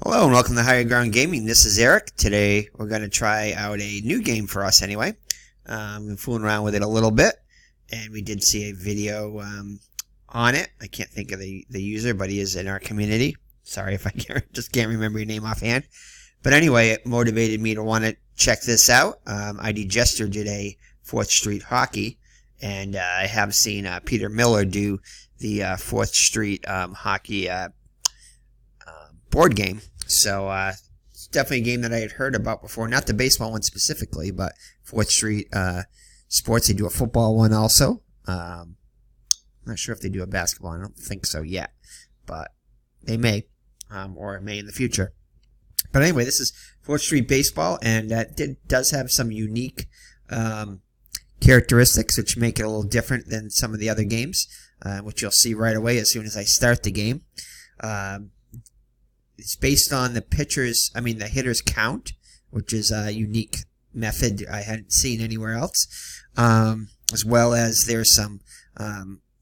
Hello and welcome to Higher Ground Gaming. This is Eric. Today we're going to try out a new game for us anyway. Been fooling around with it a little bit, and we did see a video on it. I can't think of the user, but he is in our community. Sorry if I just can't remember your name offhand. But anyway, it motivated me to want to check this out. ID Jester did a 4th Street hockey, and I have seen Peter Miller do the 4th Street hockey board game. So it's definitely a game that I had heard about before. Not the baseball one specifically, but 4th Street Sports. They do a football one also. I'm not sure if they do a basketball. I don't think so yet, but they may, or it may in the future. But anyway, this is 4th Street Baseball, and that does have some unique characteristics which make it a little different than some of the other games, which you'll see right away as soon as I start the game. It's based on the hitter's count, which is a unique method I hadn't seen anywhere else, as well as there's some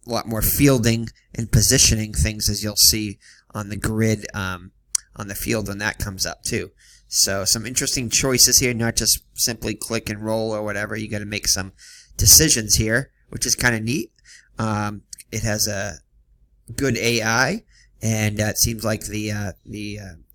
lot more fielding and positioning things, as you'll see on the grid on the field when that comes up too. So some interesting choices here, not just simply click and roll or whatever. You got to make some decisions here, which is kind of neat. It has a good AI. And it seems like the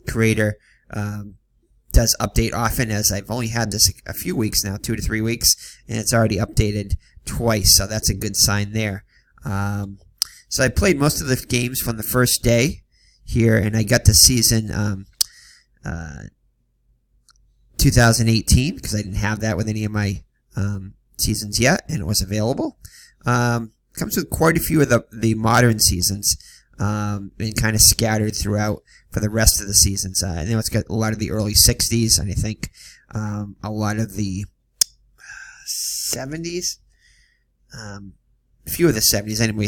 creator does update often, as I've only had this a few weeks now, 2 to 3 weeks, and it's already updated twice, so that's a good sign there. So I played most of the games from the first day here, and I got the season 2018 because I didn't have that with any of my seasons yet, and it was available. Comes with quite a few of the modern seasons. And kind of scattered throughout for the rest of the seasons. I know it's got a lot of the early 60s, and I think a lot of the 70s. A few of the 70s, anyway.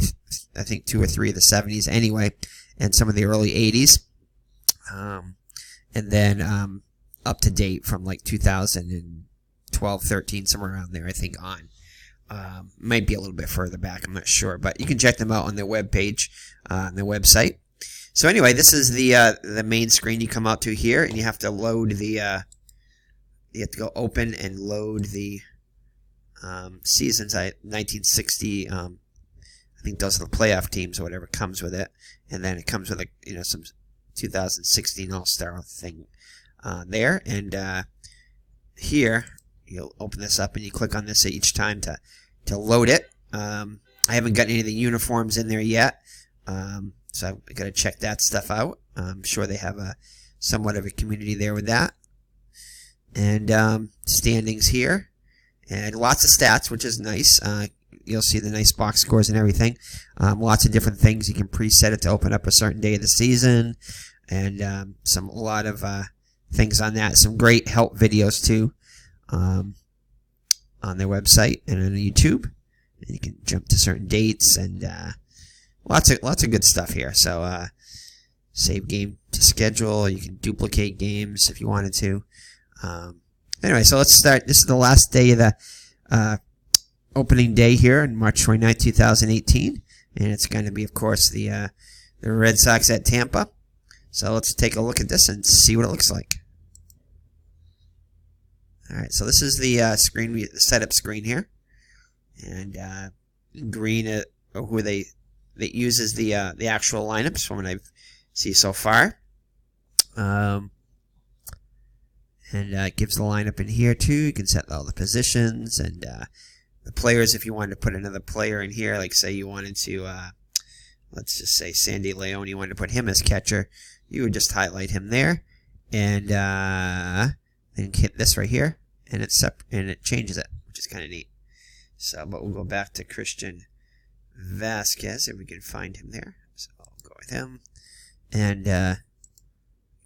I think 2 or 3 of the 70s, anyway, and some of the early 80s. And then up to date from like 2012, 13, somewhere around there, I think, on. Might be a little bit further back, I'm not sure, but you can check them out on their webpage, on their website. So anyway, this is the main screen you come out to here, and you have to load you have to go open and load the seasons. 1960, I think those are the playoff teams or whatever comes with it, and then it comes with some 2016 All-Star thing there, and here you'll open this up and you click on this each time to load it. I haven't got any of the uniforms in there yet, so I've got to check that stuff out. I'm sure they have somewhat of a community there with that. And standings here, and lots of stats, which is nice. You'll see the nice box scores and everything. Lots of different things. You can preset it to open up a certain day of the season, and a lot of things on that. Some great help videos too. On their website and on YouTube, and you can jump to certain dates, and lots of good stuff here. So save game to schedule. You can duplicate games if you wanted to. Anyway, so let's start. This is the last day of the opening day here on March 29th, 2018, and it's going to be, of course, the Red Sox at Tampa. So let's take a look at this and see what it looks like. Alright, so this is the the setup screen here, and green who that uses the actual lineups from what I see so far, and it gives the lineup in here too. You can set all the positions and the players if you wanted to put another player in here. Like say you wanted to, let's just say Sandy Leone, you wanted to put him as catcher, you would just highlight him there, and then hit this right here. And it changes it, which is kind of neat. So, but we'll go back to Christian Vasquez if we can find him there. So I'll go with him, and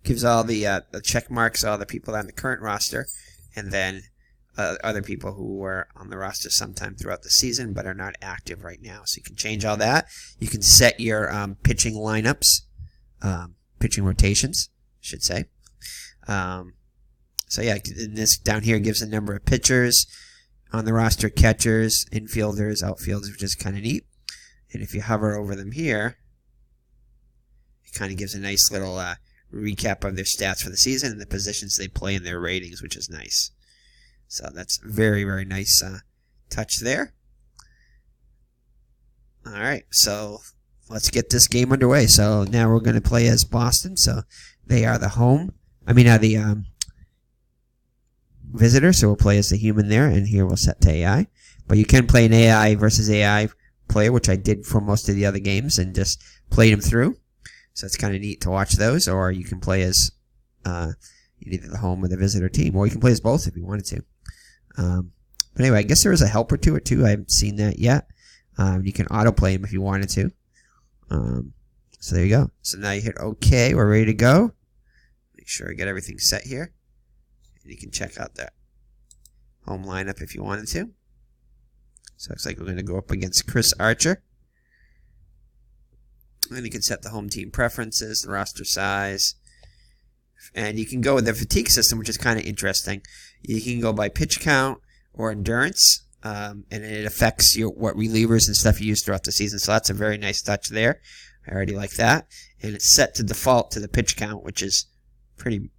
gives all the check marks, all the people on the current roster, and then other people who were on the roster sometime throughout the season but are not active right now. So you can change all that. You can set your pitching lineups, pitching rotations, I should say. So yeah, this down here gives a number of pitchers on the roster, catchers, infielders, outfielders, which is kind of neat. And if you hover over them here, it kind of gives a nice little recap of their stats for the season and the positions they play in their ratings, which is nice. So that's very, very nice touch there. All right, so let's get this game underway. So now we're going to play as Boston. So they are the the visitor. So we'll play as the human there, and here we'll set to AI. But you can play an AI versus AI player, which I did for most of the other games and just played them through. So it's kind of neat to watch those. Or you can play as either the home or the visitor team, or you can play as both if you wanted to. But anyway, I guess there is a helper to it too. I haven't seen that yet. You can autoplay them if you wanted to. So there you go. So now you hit OK. We're ready to go. Make sure I get everything set here. And you can check out that home lineup if you wanted to. So it looks like we're going to go up against Chris Archer. And you can set the home team preferences, the roster size. And you can go with the fatigue system, which is kind of interesting. You can go by pitch count or endurance. And it affects what relievers and stuff you use throughout the season. So that's a very nice touch there. I already like that. And it's set to default to the pitch count, which is pretty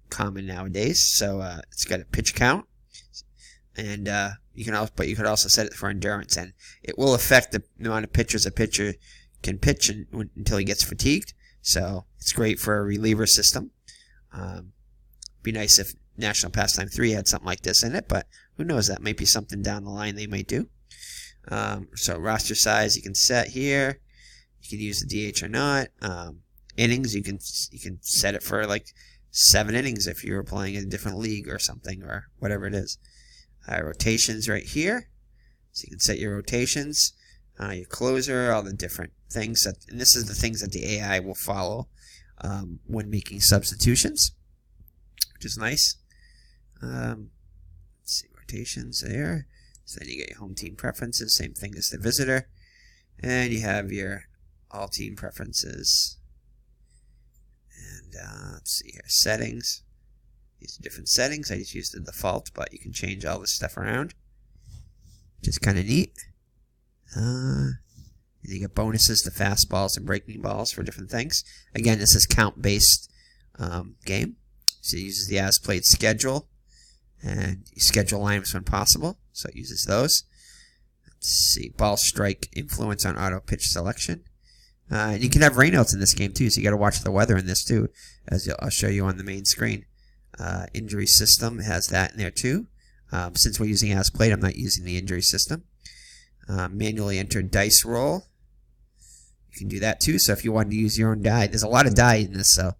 common nowadays. So it's got a pitch count, and you could also set it for endurance, and it will affect the amount of pitches a pitcher can pitch until he gets fatigued. So it's great for a reliever system. Be nice if National Pastime 3 had something like this in it, but who knows, that might be something down the line they might do. So roster size you can set here. You can use the DH or not. Innings, you can set it for like 7 innings if you were playing in a different league or something, or whatever it is. Rotations right here. So you can set your rotations, your closer, all the different things. And this is the things that the AI will follow when making substitutions, which is nice. Let's see, rotations there. So then you get your home team preferences, same thing as the visitor. And you have your all team preferences. And let's see here, settings. These are different settings. I just used the default, but you can change all this stuff around, which is kind of neat. You get bonuses to fastballs and breaking balls for different things. Again, this is count-based game. So it uses the as-played schedule, and you schedule lineups when possible. So it uses those. Let's see, ball strike influence on auto pitch selection. And you can have rainouts in this game too, so you got to watch the weather in this too, as I'll show you on the main screen. Injury system has that in there too. Since we're using as played, I'm not using the injury system. Manually enter dice roll. You can do that too. So if you want to use your own die, there's a lot of die in this, so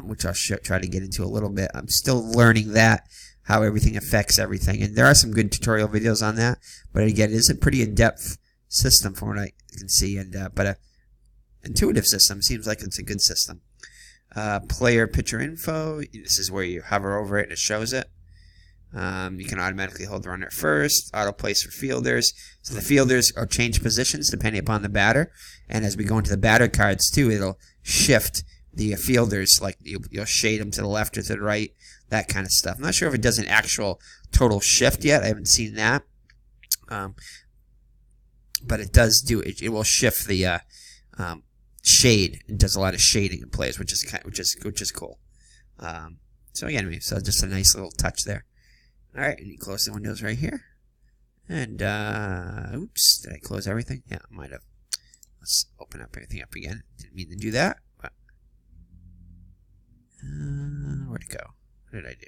which I'll try to get into a little bit. I'm still learning that, how everything affects everything, and there are some good tutorial videos on that. But again, it is a pretty in-depth system from what I can see, and but a intuitive system. Seems like it's a good system. Player pitcher info. This is where you hover over it and it shows it. You can automatically hold the runner at first. Auto place for fielders. So the fielders are change positions depending upon the batter. And as we go into the batter cards too, it'll shift the fielders. Like you'll shade them to the left or to the right. That kind of stuff. I'm not sure if it does an actual total shift yet. I haven't seen that. But it does do it. It will shift the shade. It does a lot of shading in plays, which is cool. So again, so just a nice little touch there. All right, and you close the windows right here. And oops, did I close everything? Yeah, I might have. Let's open up everything up again. Didn't mean to do that. But, where'd it go? What did I do?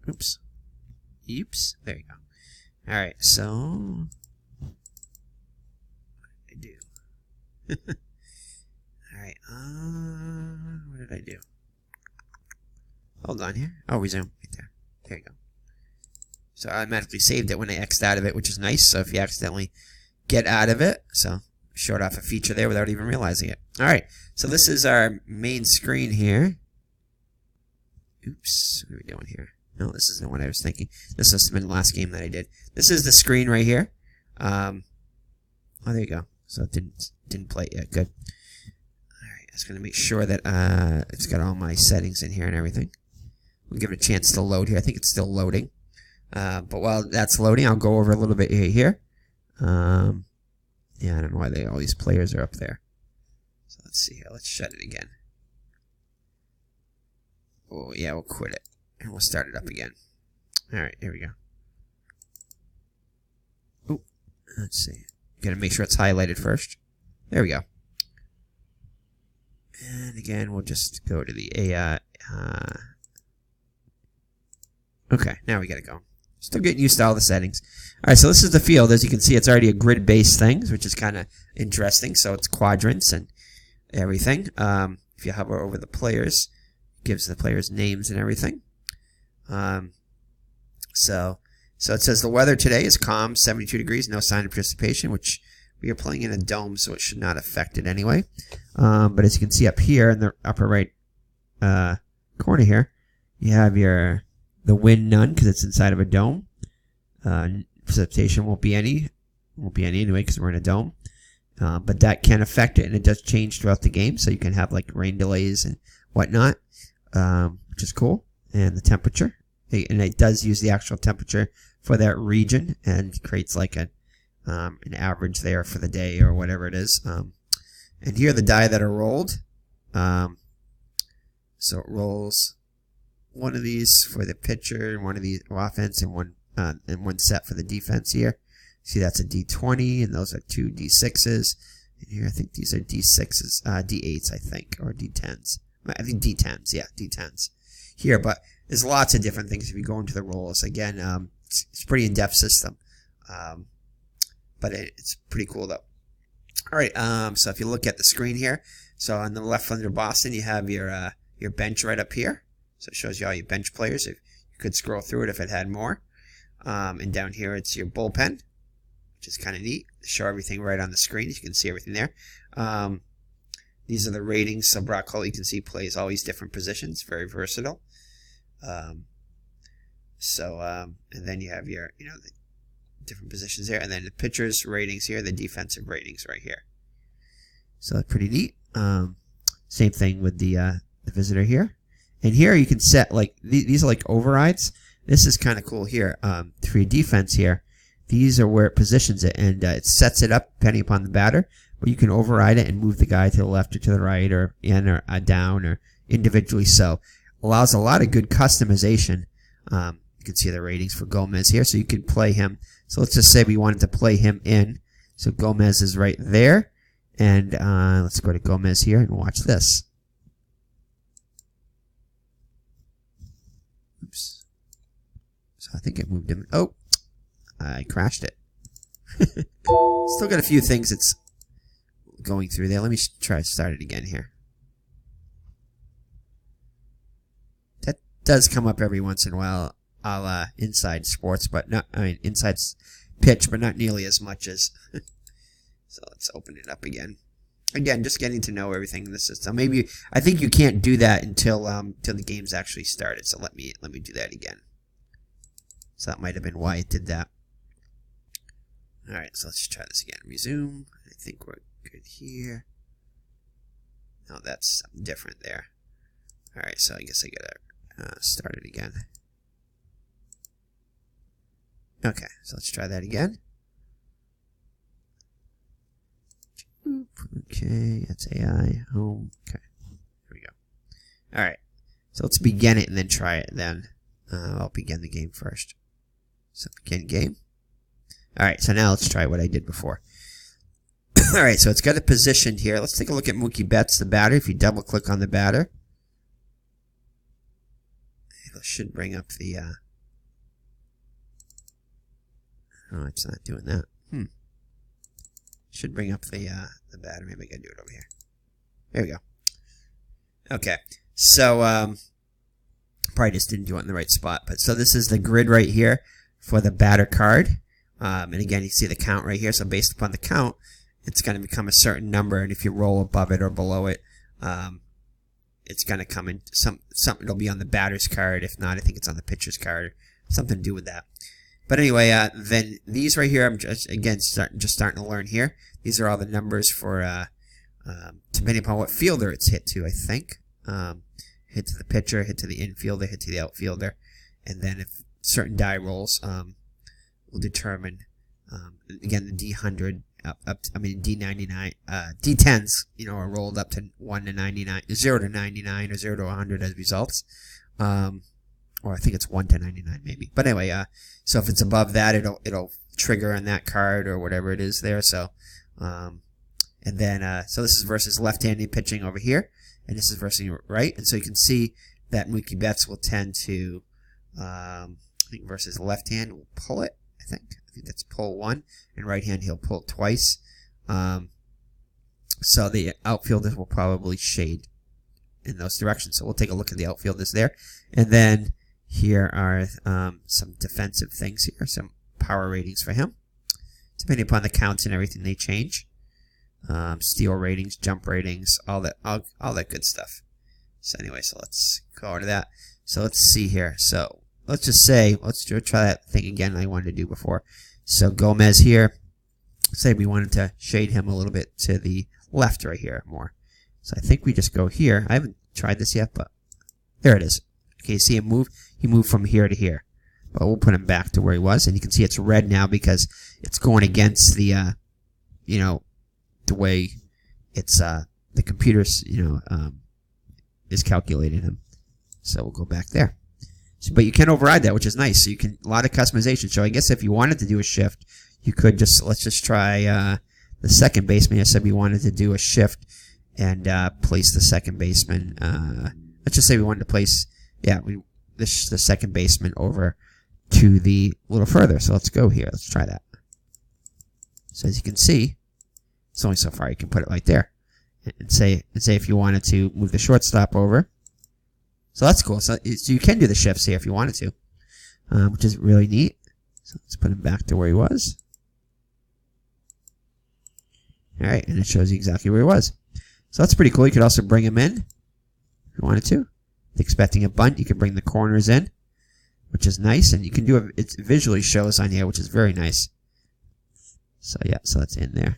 Oops. Oops. There you go. All right, so what did I do? All right. What did I do? Hold on here. Oh, resume right there. There you go. So I automatically saved it when I X'd out of it, which is nice. So if you accidentally get out of it, so showed off a feature there without even realizing it. All right. So this is our main screen here. Oops. What are we doing here? No, this isn't what I was thinking. This must have been the last game that I did. This is the screen right here. Oh, there you go. So it didn't play it yet. Good. All right. I was going to make sure that it's got all my settings in here and everything. We'll give it a chance to load here. I think it's still loading. But while that's loading, I'll go over a little bit here. Yeah, I don't know why all these players are up there. So let's see here. Let's shut it again. Oh, yeah, we'll quit it. And we'll start it up again. Alright, here we go. Oh, let's see. Gotta make sure it's highlighted first. There we go. And again, we'll just go to the AI. Okay, now we gotta go. Still getting used to all the settings. Alright, so this is the field. As you can see, it's already a grid-based thing, which is kind of interesting. So it's quadrants and everything. If you hover over the players, it gives the players names and everything. So it says the weather today is calm, 72 degrees, no sign of precipitation, which we are playing in a dome, so it should not affect it anyway. But as you can see up here in the upper right corner here, you have the wind none because it's inside of a dome. Precipitation won't be any anyway because we're in a dome. But that can affect it, and it does change throughout the game, so you can have like rain delays and whatnot, which is cool. And the temperature, and it does use the actual temperature for that region and creates like an average there for the day or whatever it is. And here are the die that are rolled. So it rolls one of these for the pitcher, one of these offense, and one set for the defense here. See, that's a D20, and those are two D6s. And here, I think these are D6s, D8s, I think, or D10s. I think D10s, yeah, D10s. Here, but there's lots of different things if you go into the rolls. Again, it's a pretty in-depth system, but it's pretty cool though. All right, so if you look at the screen here, so on the left under Boston, you have your bench right up here. So it shows you all your bench players. If you could scroll through it if it had more. And down here, it's your bullpen, which is kind of neat. Show everything right on the screen. You can see everything there. These are the ratings. So Brock Holt, you can see, plays all these different positions. Very versatile. And then you have your, the different positions there. And then the pitchers' ratings here, the defensive ratings right here. So that's pretty neat. Same thing with the visitor here. And here you can set, like, these are like overrides. This is kind of cool here. For your defense here, these are where it positions it, and it sets it up depending upon the batter. But you can override it and move the guy to the left or to the right, or in or down, or individually. So allows a lot of good customization. You can see the ratings for Gomez here, so you can play him. So let's just say we wanted to play him in. So Gomez is right there, and let's go to Gomez here and watch this. Oops. So I think it moved him. Oh, I crashed it. Still got a few things it's going through there. Let me try to start it again here. That does come up every once in a while, a la Inside Sports, but not, Inside Pitch, but not nearly as much as. So let's open it up again. Again, just getting to know everything in the system. Maybe I think you can't do that until the game's actually started. So let me do that again. So that might have been why it did that. All right, so let's try this again. Resume. I think we're good here. No, that's something different there. All right, so I guess I gotta start it again. Okay, so let's try that again. Okay, that's AI. Home. Okay, here we go. All right, so let's begin it and then try it. Then I'll begin the game first. So begin game. All right, so now let's try what I did before. All right, so it's got it positioned here. Let's take a look at Mookie Betts, the batter. If you double click on the batter, it should bring up the. Oh, it's not doing that. Should bring up the batter. Maybe I gotta do it over here. There we go. Okay, so probably just didn't do it in the right spot. But so this is the grid right here for the batter card. And again, you see the count right here. So based upon the count, it's going to become a certain number. And if you roll above it or below it, it's going to come in something. It'll be on the batter's card. If not, I think it's on the pitcher's card. Something to do with that. But anyway, then these right here, I'm just starting to learn here. These are all the numbers for depending upon what fielder it's hit to. I think hit to the pitcher, hit to the infielder, hit to the outfielder, and then if certain die rolls will determine again the D100 I mean D99, D10s, you know, are rolled up to 1 to 99, 0 to 99, or 0 to 100 as results. Or I think it's 1 to 99 maybe. But anyway, so if it's above that, it'll trigger on that card or whatever it is there. So, and then so this is versus left-handed pitching over here, and this is versus right. And so you can see that Mookie Betts will tend to, I think versus left hand will pull it. I think that's pull 1, and right hand he'll pull twice. So the outfielders will probably shade in those directions. So we'll take a look at the outfielders there, and then here are some defensive things here, some power ratings for him. Depending upon the counts and everything, they change. Steal ratings, jump ratings, all that good stuff. So anyway, so let's go over to that. So let's see here. So let's just say, let's try that thing again I wanted to do before. So Gomez here, say we wanted to shade him a little bit to the left right here more. So I think we just go here. I haven't tried this yet, but there it is. Okay, you see him move? He moved from here to here. But we'll put him back to where he was, and you can see it's red now because it's going against the, you know, the way it's, the computer's, you know, is calculating him. So we'll go back there. So, but you can override that, which is nice. So you can, a lot of customization. So I guess if you wanted to do a shift, you could just, let's just try, the second baseman. I said we wanted to do a shift and, place the second baseman, let's just say we wanted to place, yeah, the second baseman over to the little further. So let's go here. Let's try that. So as you can see, it's only so far you can put it right there. And say if you wanted to move the shortstop over. So that's cool. So you can do the shifts here if you wanted to, which is really neat. So let's put him back to where he was. All right, and it shows you exactly where he was. So that's pretty cool. You could also bring him in if you wanted to. Expecting a bunt, you can bring the corners in, which is nice, and you can do it visually shows on here, which is very nice. So yeah, so that's in there.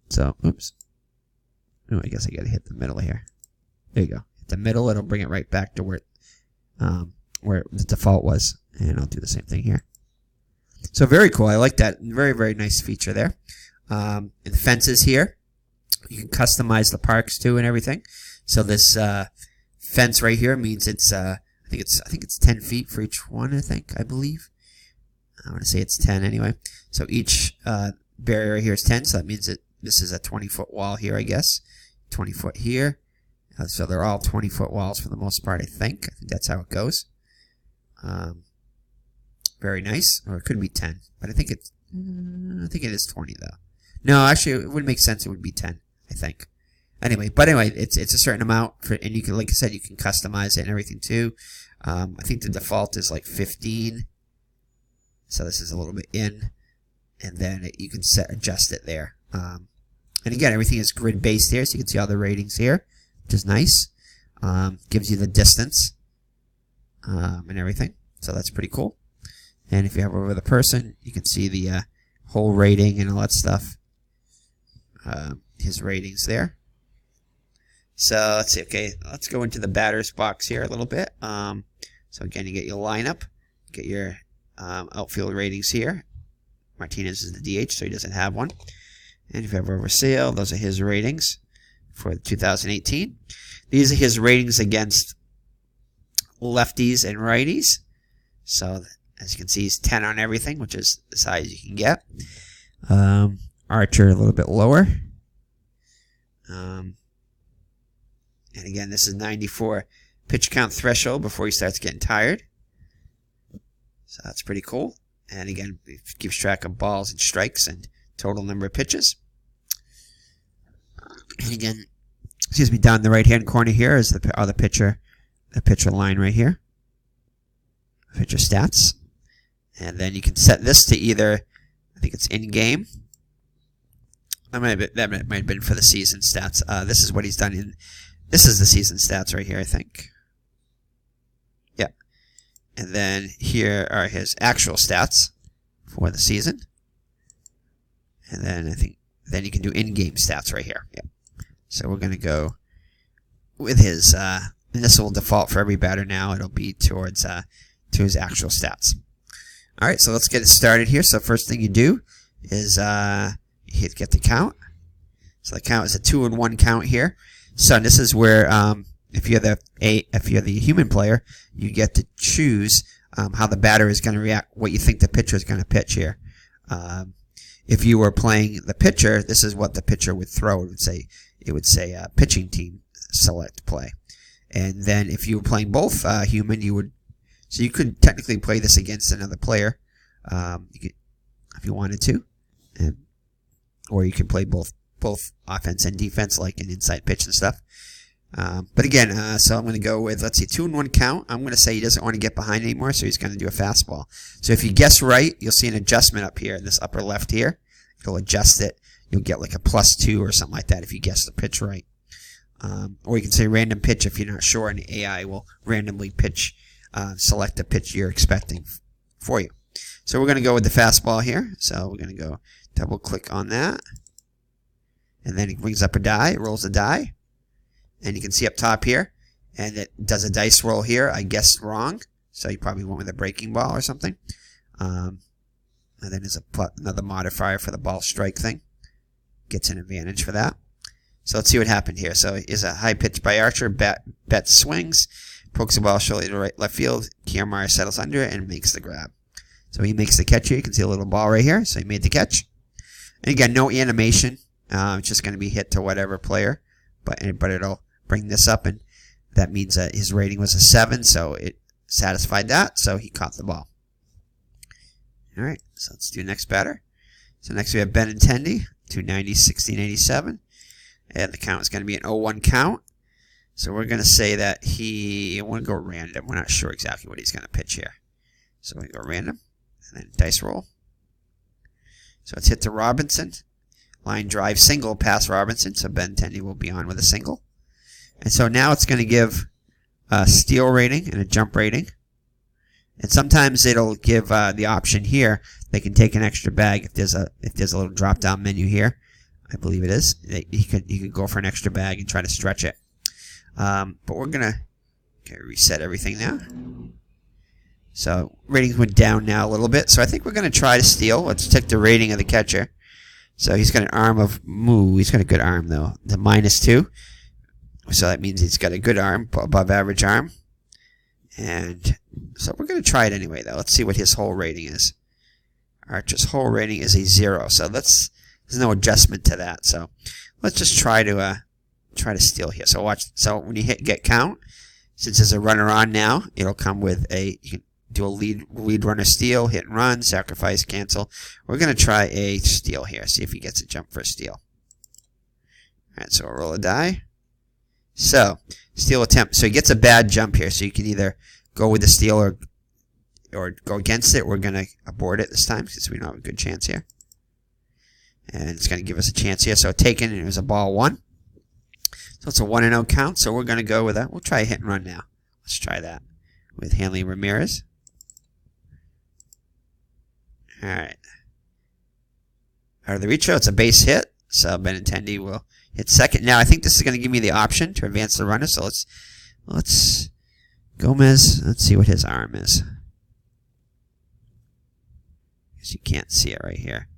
So oops. Oh, I guess I gotta hit the middle here. There you go. Hit the middle, it'll bring it right back to where the default was, and I'll do the same thing here. So very cool. I like that. Very, very nice feature there. And the fences here, you can customize the parks too and everything. So this fence right here means it's I think it's 10 feet for each one. I believe. I want to say it's 10 anyway. So each barrier here is 10. So that means that this is a 20-foot wall here, I guess. 20 foot here. So they're all 20-foot walls for the most part. I think that's how it goes. Very nice. Or it could be 10, but I think it is 20 though. No, actually, it would make sense. It would be 10. I think. Anyway, it's a certain amount for, and you can, like I said, you can customize it and everything too. I think the default is like 15. So this is a little bit in, and then you can adjust it there. And again, everything is grid based here, so you can see all the ratings here, which is nice. Gives you the distance and everything, so that's pretty cool. And if you hover over the person, you can see the whole rating and all that stuff. His ratings there. So let's see. Okay, let's go into the batter's box here a little bit. So again, you get your lineup, get your outfield ratings here. Martinez is the DH, so he doesn't have one. And if you have over sale, those are his ratings for 2018. These are his ratings against lefties and righties. So as you can see, he's 10 on everything, which is as high as you can get. Archer a little bit lower. And again, this is 94 pitch count threshold before he starts getting tired. So that's pretty cool. And again, it keeps track of balls and strikes and total number of pitches. And again, excuse me, down in the right-hand corner here is the other pitcher, the pitcher line right here. Pitcher stats. And then you can set this to either, I think it's in-game. That might have been for the season stats. This is what he's done in, this is the season stats right here, I think. Yeah. And then here are his actual stats for the season. And then I think, then you can do in-game stats right here. Yeah. So we're going to go with his, and this will default for every batter now. It'll be towards, to his actual stats. Alright, so let's get it started here. So first thing you do is you get the count. So the count is a 2-1 count here. So this is where if you're the human player, you get to choose how the batter is going to react, what you think the pitcher is going to pitch here. If you were playing the pitcher, this is what the pitcher would throw. It would say pitching team select play. And then if you were playing both human, so you could technically play this against another player, if you wanted to, or you could play both offense and defense, like an inside pitch and stuff. But again, so I'm going to go with, let's see, 2-1 count. I'm going to say he doesn't want to get behind anymore, so he's going to do a fastball. So if you guess right, you'll see an adjustment up here in this upper left here. It'll adjust it. You'll get like a +2 or something like that if you guess the pitch right. Or you can say random pitch if you're not sure, and the AI will randomly select the pitch you're expecting for you. So we're going to go with the fastball here. So we're going to go double click on that. And then it brings up a die, it rolls a die. And you can see up top here, and it does a dice roll here. I guessed wrong, so you probably went with a breaking ball or something. And then there's another modifier for the ball strike thing. Gets an advantage for that. So let's see what happened here. So here's a high pitch by Archer. Bet swings, pokes the ball shortly to left field. Kiermaier settles under it and makes the grab. So he makes the catch here. You can see a little ball right here. So he made the catch. And again, no animation. It's just going to be hit to whatever player. But it'll bring this up, and that means that his rating was a 7, so it satisfied that, so he caught the ball. Alright, so let's do next batter. So next we have Benintendi, 290, 1687. And the count is going to be an 0-1 count. So we're going to say that I want to go random. We're not sure exactly what he's going to pitch here. So we go random, and then dice roll. So it's hit to Robinson. Line drive single past Robinson, so Benintendi will be on with a single. And so now it's going to give a steal rating and a jump rating. And sometimes it'll give the option here. They can take an extra bag if there's a little drop down menu here. I believe it is. You could go for an extra bag and try to stretch it. But we're going to reset everything now. So ratings went down now a little bit. So I think we're going to try to steal. Let's check the rating of the catcher. So he's got an arm of moo. He's got a good arm though. The -2. So that means he's got a good arm, above average arm. And so we're going to try it anyway though. Let's see what his whole rating is. Archer's whole rating is a 0. So there's no adjustment to that. So let's just try to steal here. So watch. So when you hit get count, since there's a runner on now, it'll come with you can do a lead runner steal, hit and run, sacrifice, cancel. We're going to try a steal here. See if he gets a jump for a steal. Alright, so we'll roll a die. So, steal attempt. So he gets a bad jump here. So you can either go with the steal or go against it. We're going to abort it this time because we don't have a good chance here. And it's going to give us a chance here. So taken, and it was a ball 1. So it's a 1-0 count. So we're going to go with that. We'll try a hit and run now. Let's try that with Hanley Ramirez. Alright. Out of the reach, it's a base hit. So Benintendi will hit second. Now I think this is going to give me the option to advance the runner. So let's Gomez. Let's see what his arm is. Because you can't see it right here.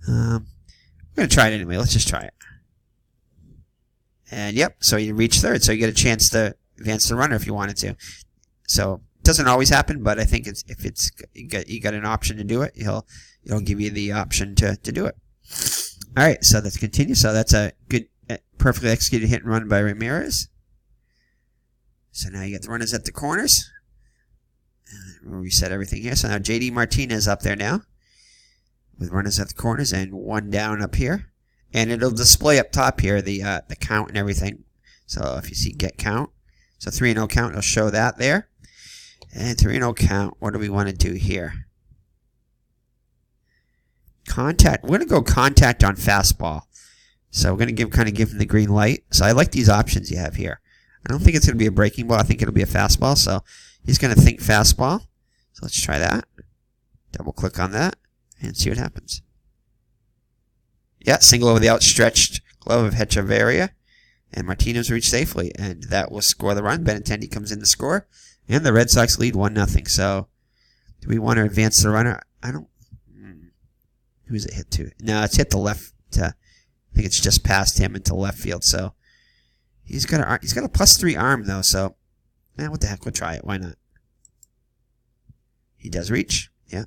We're going to try it anyway. Let's just try it. And yep, so you reach third. So you get a chance to advance the runner if you wanted to. So it doesn't always happen, but I think if you got an option to do it, it'll give you the option to do it. All right, so let's continue. So that's a good, perfectly executed hit and run by Ramirez. So now you get the runners at the corners. We'll reset everything here. So now JD Martinez up there now with runners at the corners and 1 down up here. And it'll display up top here the count and everything. So if you see get count, so 3-0 count, it'll show that there. And 3-0 count, what do we want to do here? Contact. We're going to go contact on fastball. So we're going to kind of give him the green light. So I like these options you have here. I don't think it's going to be a breaking ball. I think it'll be a fastball. So he's going to think fastball. So let's try that. Double click on that and see what happens. Yeah, single over the outstretched glove of Hechavarria. And Martinez reached safely. And that will score the run. Benintendi comes in to score. And the Red Sox lead 1-0. So do we want to advance the runner? I don't. Who's it hit to? No, it's hit the left. I think it's just past him into left field. So he's got a +3 arm though. So what the heck? We'll try it. Why not? He does reach. Yeah.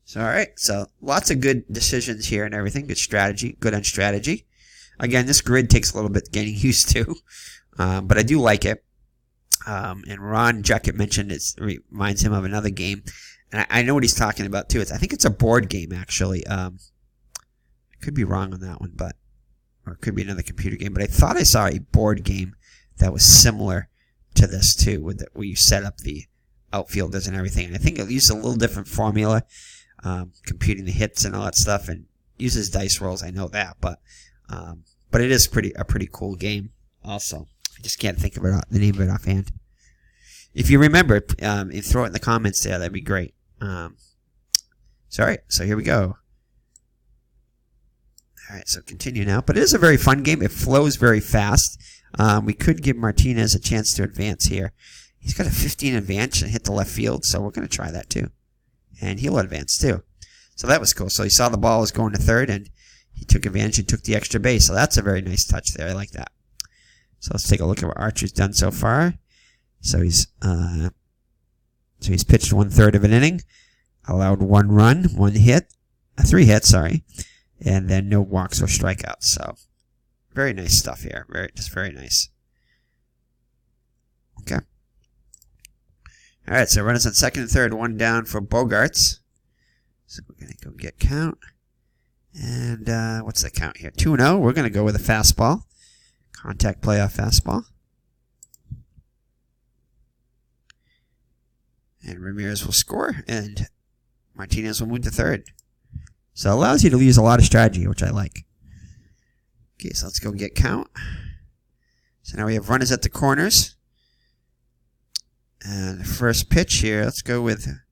So all right. So lots of good decisions here and everything. Good strategy. Good on strategy. Again, this grid takes a little bit getting used to, but I do like it. And Ron Jacket mentioned it reminds him of another game. And I know what he's talking about, too. I think it's a board game, actually. I could be wrong on that one, or it could be another computer game. But I thought I saw a board game that was similar to this, too, where you set up the outfielders and everything. And I think it used a little different formula, computing the hits and all that stuff, and uses dice rolls. I know that, but it is a pretty cool game also. I just can't think of the name of it offhand. If you remember, throw it in the comments there. That'd be great. Sorry. So here we go. All right. So continue now. But it is a very fun game. It flows very fast. We could give Martinez a chance to advance here. He's got a 15 advance and hit the left field. So we're going to try that too. And he'll advance too. So that was cool. So he saw the ball was going to third and he took advantage and took the extra base. So that's a very nice touch there. I like that. So let's take a look at what Archer's done so far. So he's pitched 1/3 of an inning, allowed 1 run, 1 hit, 3 hits, sorry, and then no walks or strikeouts. So very nice stuff here. Just very nice. Okay. All right. So runners on second and third, 1 down for Bogarts. So we're gonna go get count. And what's the count here? 2-0. We're gonna go with a fastball, contact playoff fastball. And Ramirez will score, and Martinez will move to third. So it allows you to use a lot of strategy, which I like. Okay, so let's go get count. So now we have runners at the corners. And the first pitch here, let's go with, I'm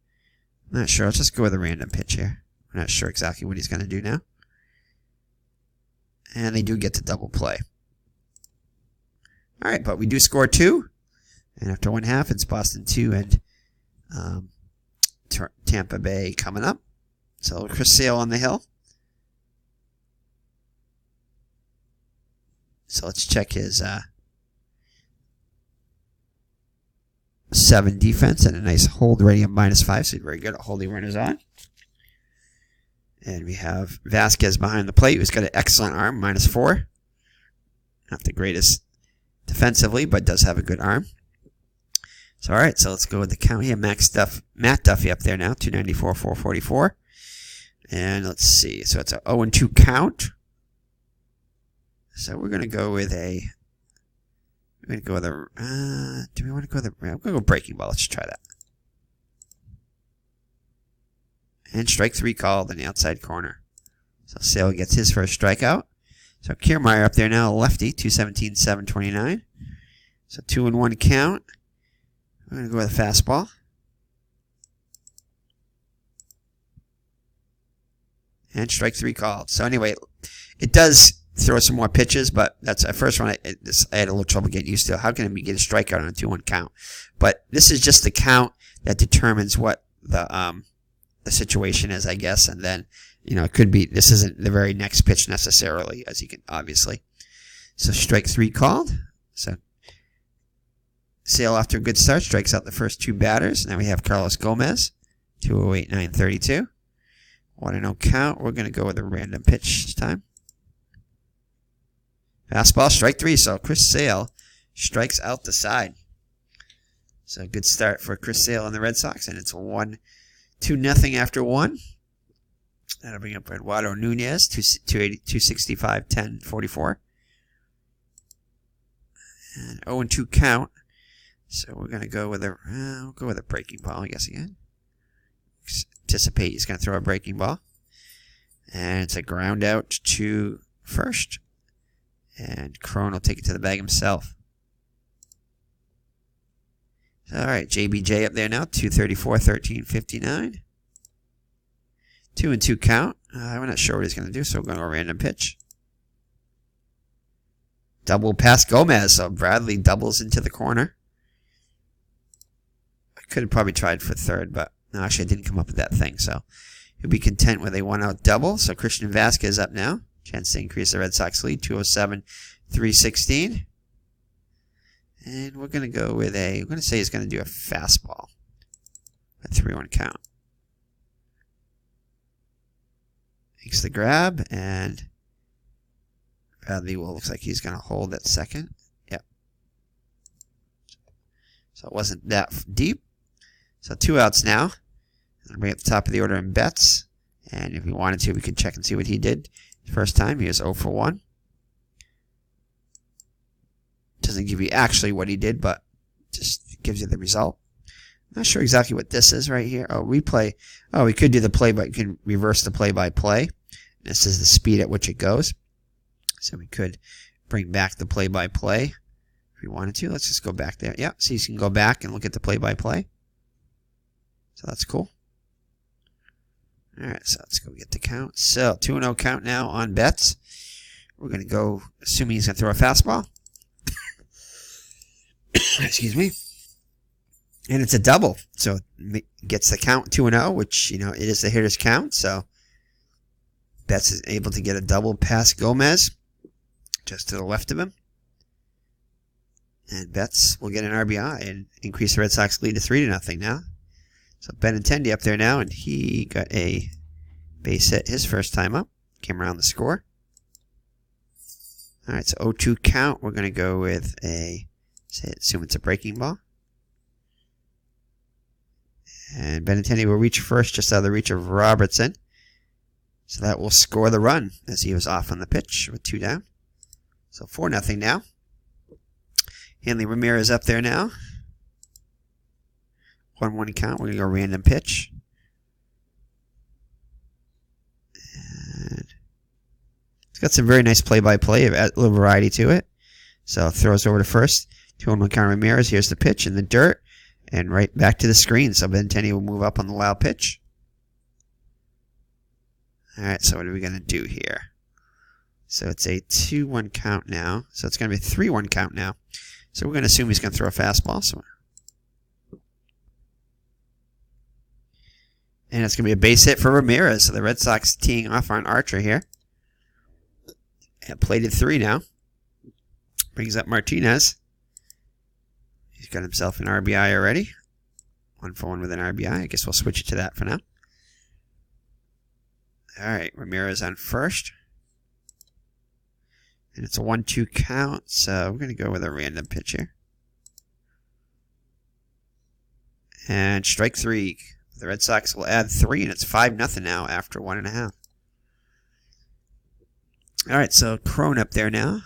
not sure, let's just go with a random pitch here. I'm not sure exactly what he's going to do now. And they do get the double play. All right, but we do score 2. And after 1/2, it's Boston 2 and Tampa Bay coming up. So Chris Sale on the hill. So let's check his 7 defense and a nice hold rating of -5. So he's very good at holding runners on. And we have Vasquez behind the plate, who's got an excellent arm, -4. Not the greatest defensively, but does have a good arm. So, all right, so let's go with the count here. Matt Duffy up there now, 294, 444. And let's see. So it's a 0-2 count. So we're going to go with a... do we want to go with I'm going to go breaking ball. Let's try that. And strike 3 called in the outside corner. So Sale gets his first strikeout. So Kiermaier up there now, lefty, 217, 729. So 2-1 count. I'm going to go with a fastball. And strike 3 called. So anyway, it does throw some more pitches, but that's the first one I had a little trouble getting used to. How can it get a strikeout on a 2-1 count? But this is just the count that determines what the situation is, I guess. And then, it could be, this isn't the very next pitch necessarily, as you can, obviously. So strike 3 called. So Sale, after a good start, strikes out the first 2 batters. Now we have Carlos Gomez, 208, 932. 1-0 count. We're going to go with a random pitch this time. Fastball, strike 3. So Chris Sale strikes out the side. So good start for Chris Sale and the Red Sox. And it's 2-0 after 1. That'll bring up Eduardo Nunez, 265, 10, 44. And 0-2 count. So we're going to go with we'll go with a breaking ball, I guess, again. Anticipate he's going to throw a breaking ball. And it's a ground out to first. And Crone will take it to the bag himself. All right, JBJ up there now, 234, 13, 59. 2-2 count. We're not sure what he's going to do, so we're going to a random pitch. Double past Gomez, so Bradley doubles into the corner. I could have probably tried for third, but No, actually, I didn't come up with that thing, so he'll be content with a one-out double. So Christian Vasquez up now. Chance to increase the Red Sox lead, 207-316. And we're going to go with we're going to say he's going to do a fastball. A 3-1 count. Makes the grab, and Bradley looks like he's going to hold at second. Yep. So it wasn't that deep. So 2 outs now. I'll bring up the top of the order in Betts. And if we wanted to, we could check and see what he did. First time, he was 0 for 1. Doesn't give you actually what he did, but just gives you the result. Not sure exactly what this is right here. Oh, replay. Oh, we could do the play, but you can reverse the play-by-play. This is the speed at which it goes. So we could bring back the play-by-play if we wanted to. Let's just go back there. Yeah, so you can go back and look at the play-by-play. So that's cool. All right, so let's go get the count. So 2-0 count now on Betts. We're going to go, assuming he's going to throw a fastball. Excuse me. And it's a double. So it gets the count 2-0, which, it is the hitter's count. So Betts is able to get a double past Gomez, just to the left of him. And Betts will get an RBI and increase the Red Sox lead to 3-0 now. So Benintendi up there now, and he got a base hit his first time up. Came around the score. All right, so 0-2 count. We're going to go with assume it's a breaking ball. And Benintendi will reach first just out of the reach of Robertson. So that will score the run as he was off on the pitch with 2 down. So 4-0 now. Hanley Ramirez up there now. 1-1 count. We're going to go random pitch. And it's got some very nice play-by-play, a little variety to it. So throws over to first. 2-1 count Ramirez. Here's the pitch in the dirt. And right back to the screen. So Benintendi will move up on the wild pitch. Alright, so what are we going to do here? So it's a 2-1 count now. So it's going to be a 3-1 count now. So we're going to assume he's going to throw a fastball. And it's going to be a base hit for Ramirez. So the Red Sox teeing off on Archer here. And plated 3 now. Brings up Martinez. He's got himself an RBI already. 1 for 1 with an RBI. I guess we'll switch it to that for now. Alright, Ramirez on first. And it's a 1-2 count, so we're going to go with a random pitch here. And strike 3. The Red Sox will add 3, and it's 5-0 now after 1.5. Alright, so Crone up there now.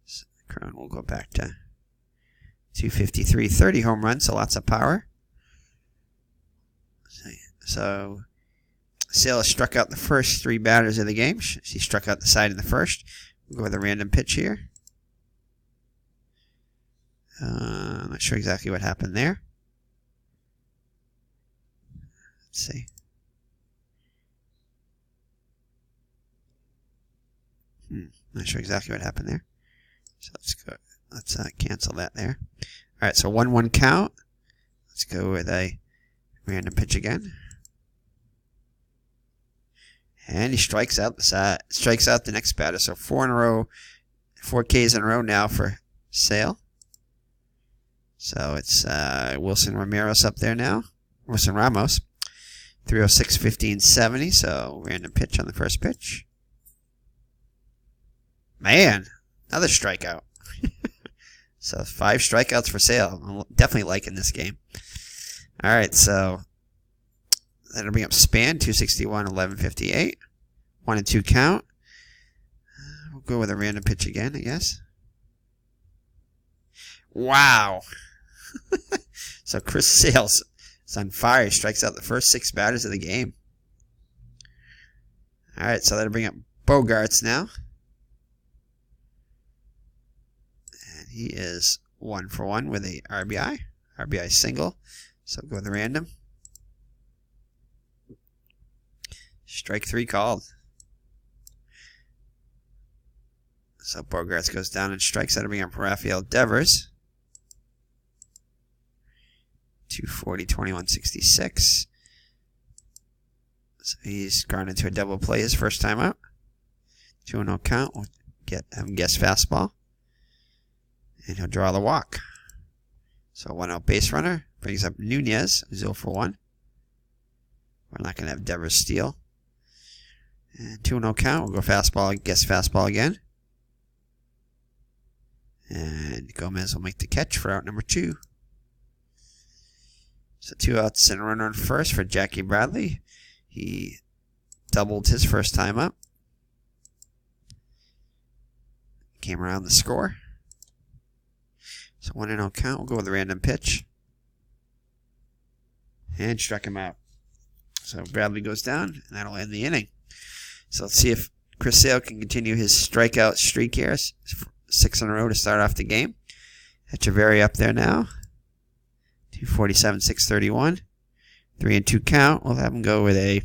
So Crone will go back to 253, 30 home runs, so lots of power. So Sale struck out the first 3 batters of the game. She struck out the side in the first. We'll go with a random pitch here. I'm not sure exactly what happened there. Let's see. Not sure exactly what happened there. So let's go. Let's cancel that there. All right, so 1-1 count. Let's go with a random pitch again. And he strikes out the side. Strikes out the next batter. So 4 in a row, 4 Ks in a row now for Sale. So it's Wilson Ramirez up there now. Wilson Ramos. 306, 15, 70. So random pitch on the first pitch. Man, another strikeout. So 5 strikeouts for Sale. I'm definitely liking this game. All right, so that'll bring up Span, 261, 1158. 1-2 count. We'll go with a random pitch again, I guess. Wow. So Chris Sales is on fire. He strikes out the first 6 batters of the game. All right, so that'll bring up Bogarts now. And he is 1 for 1 with a RBI. RBI single. So go with the random. Strike 3 called. So Bogarts goes down and strikes. That'll bring up Rafael Devers. 240, 2166. So he's gone into a double play his first time out. 2-0 count. We'll have him guess fastball. And he'll draw the walk. So 1-out base runner. Brings up Nunez, 0 for 1. We're not going to have Devers steal. And 2-0 count. We'll go fastball, guess fastball again. And Gomez will make the catch for out number 2. So 2 outs and a runner on first for Jackie Bradley. He doubled his first time up. Came around the score. So 1-0 count. We'll go with a random pitch. And struck him out. So Bradley goes down, and that'll end the inning. So let's see if Chris Sale can continue his strikeout streak here. 6 in a row to start off the game. Echeverry up there now. 247, 631. 3-2 count. We'll have him go with a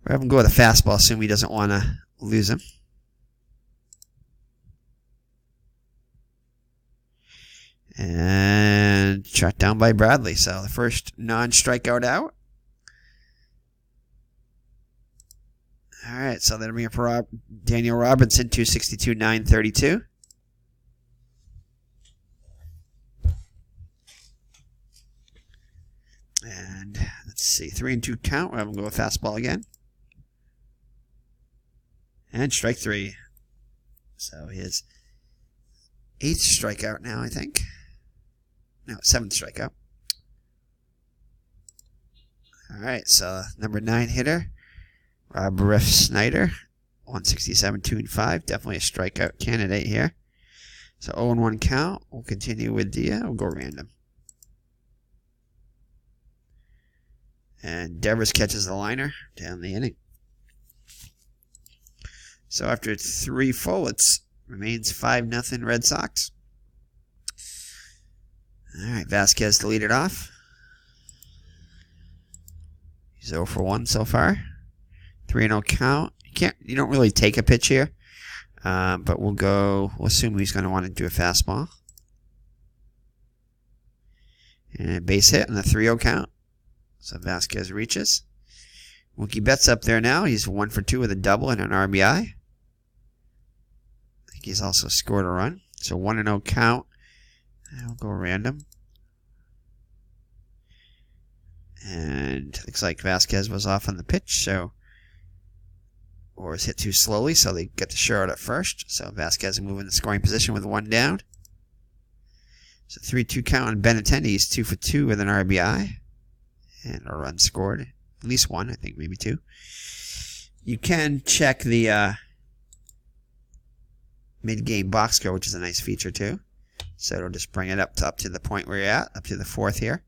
fastball. Assume he doesn't want to lose him. And shot down by Bradley. So the first non-strikeout out. All right, so that'll be for Daniel Robinson, 262, 932. And let's see, 3-2 count. We'll have him go with fastball again. And strike 3. So his 8th strikeout now, I think. No, 7th strikeout. All right, so number 9 hitter, Rob Riff Snyder, 167, 2-5. Definitely a strikeout candidate here. So 0-1 count. We'll continue with we'll go random. And Devers catches the liner down the inning. So after 3 full, it remains 5-0 Red Sox. All right, Vasquez to lead it off. He's 0 for 1 so far. 3-0 count. You don't really take a pitch here, but we'll assume he's going to want to do a fastball. And a base hit on the 3-0 count. So Vasquez reaches. Mookie Betts up there now. He's 1 for 2 with a double and an RBI. I think he's also scored a run. So 1-0 count. I'll go random. And looks like Vasquez was off on the pitch, or was hit too slowly, so they get the sure out at first. So Vasquez will move in the scoring position with 1 down. So 3-2 count on Benintendi. He's 2 for 2 with an RBI. And a run scored. At least 1, I think, maybe 2. You can check the mid-game box score, which is a nice feature too. So it'll just bring it up to the point where you're at, up to the 4th here.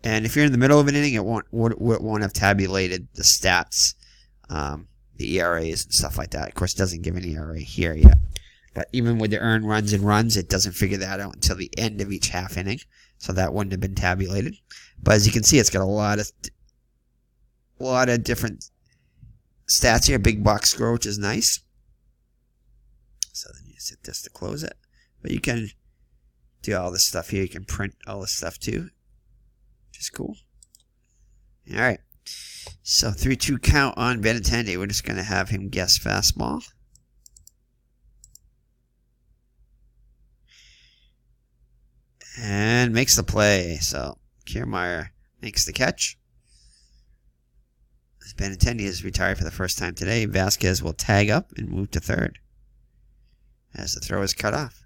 And if you're in the middle of an inning, it won't have tabulated the stats, the ERAs and stuff like that. Of course, it doesn't give an ERA here yet. But even with the earned runs and runs, it doesn't figure that out until the end of each half inning. So that wouldn't have been tabulated. But as you can see, it's got a lot of different stats here. Big box score, which is nice. So then you just hit this to close it. But you can do all this stuff here. You can print all this stuff too, which is cool. All right. So 3-2 count on Benintendi. We're just going to have him guess fastball. And makes the play. So Kiermaier makes the catch. As Benintendi is retired for the first time today, Vasquez will tag up and move to 3rd as the throw is cut off.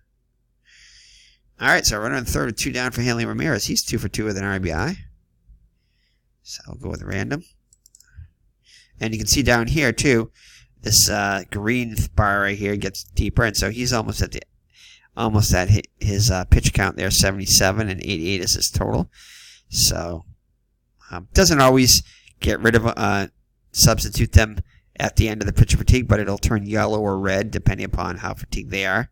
All right, so runner on 3rd with 2 down for Hanley Ramirez. He's 2 for 2 with an RBI. So I'll go with random. And you can see down here too, this green bar right here gets deeper, and so he's almost at his pitch count there, 77, and 88 is his total. So doesn't always get rid of substitute them at the end of the pitcher fatigue, but it'll turn yellow or red depending upon how fatigued they are,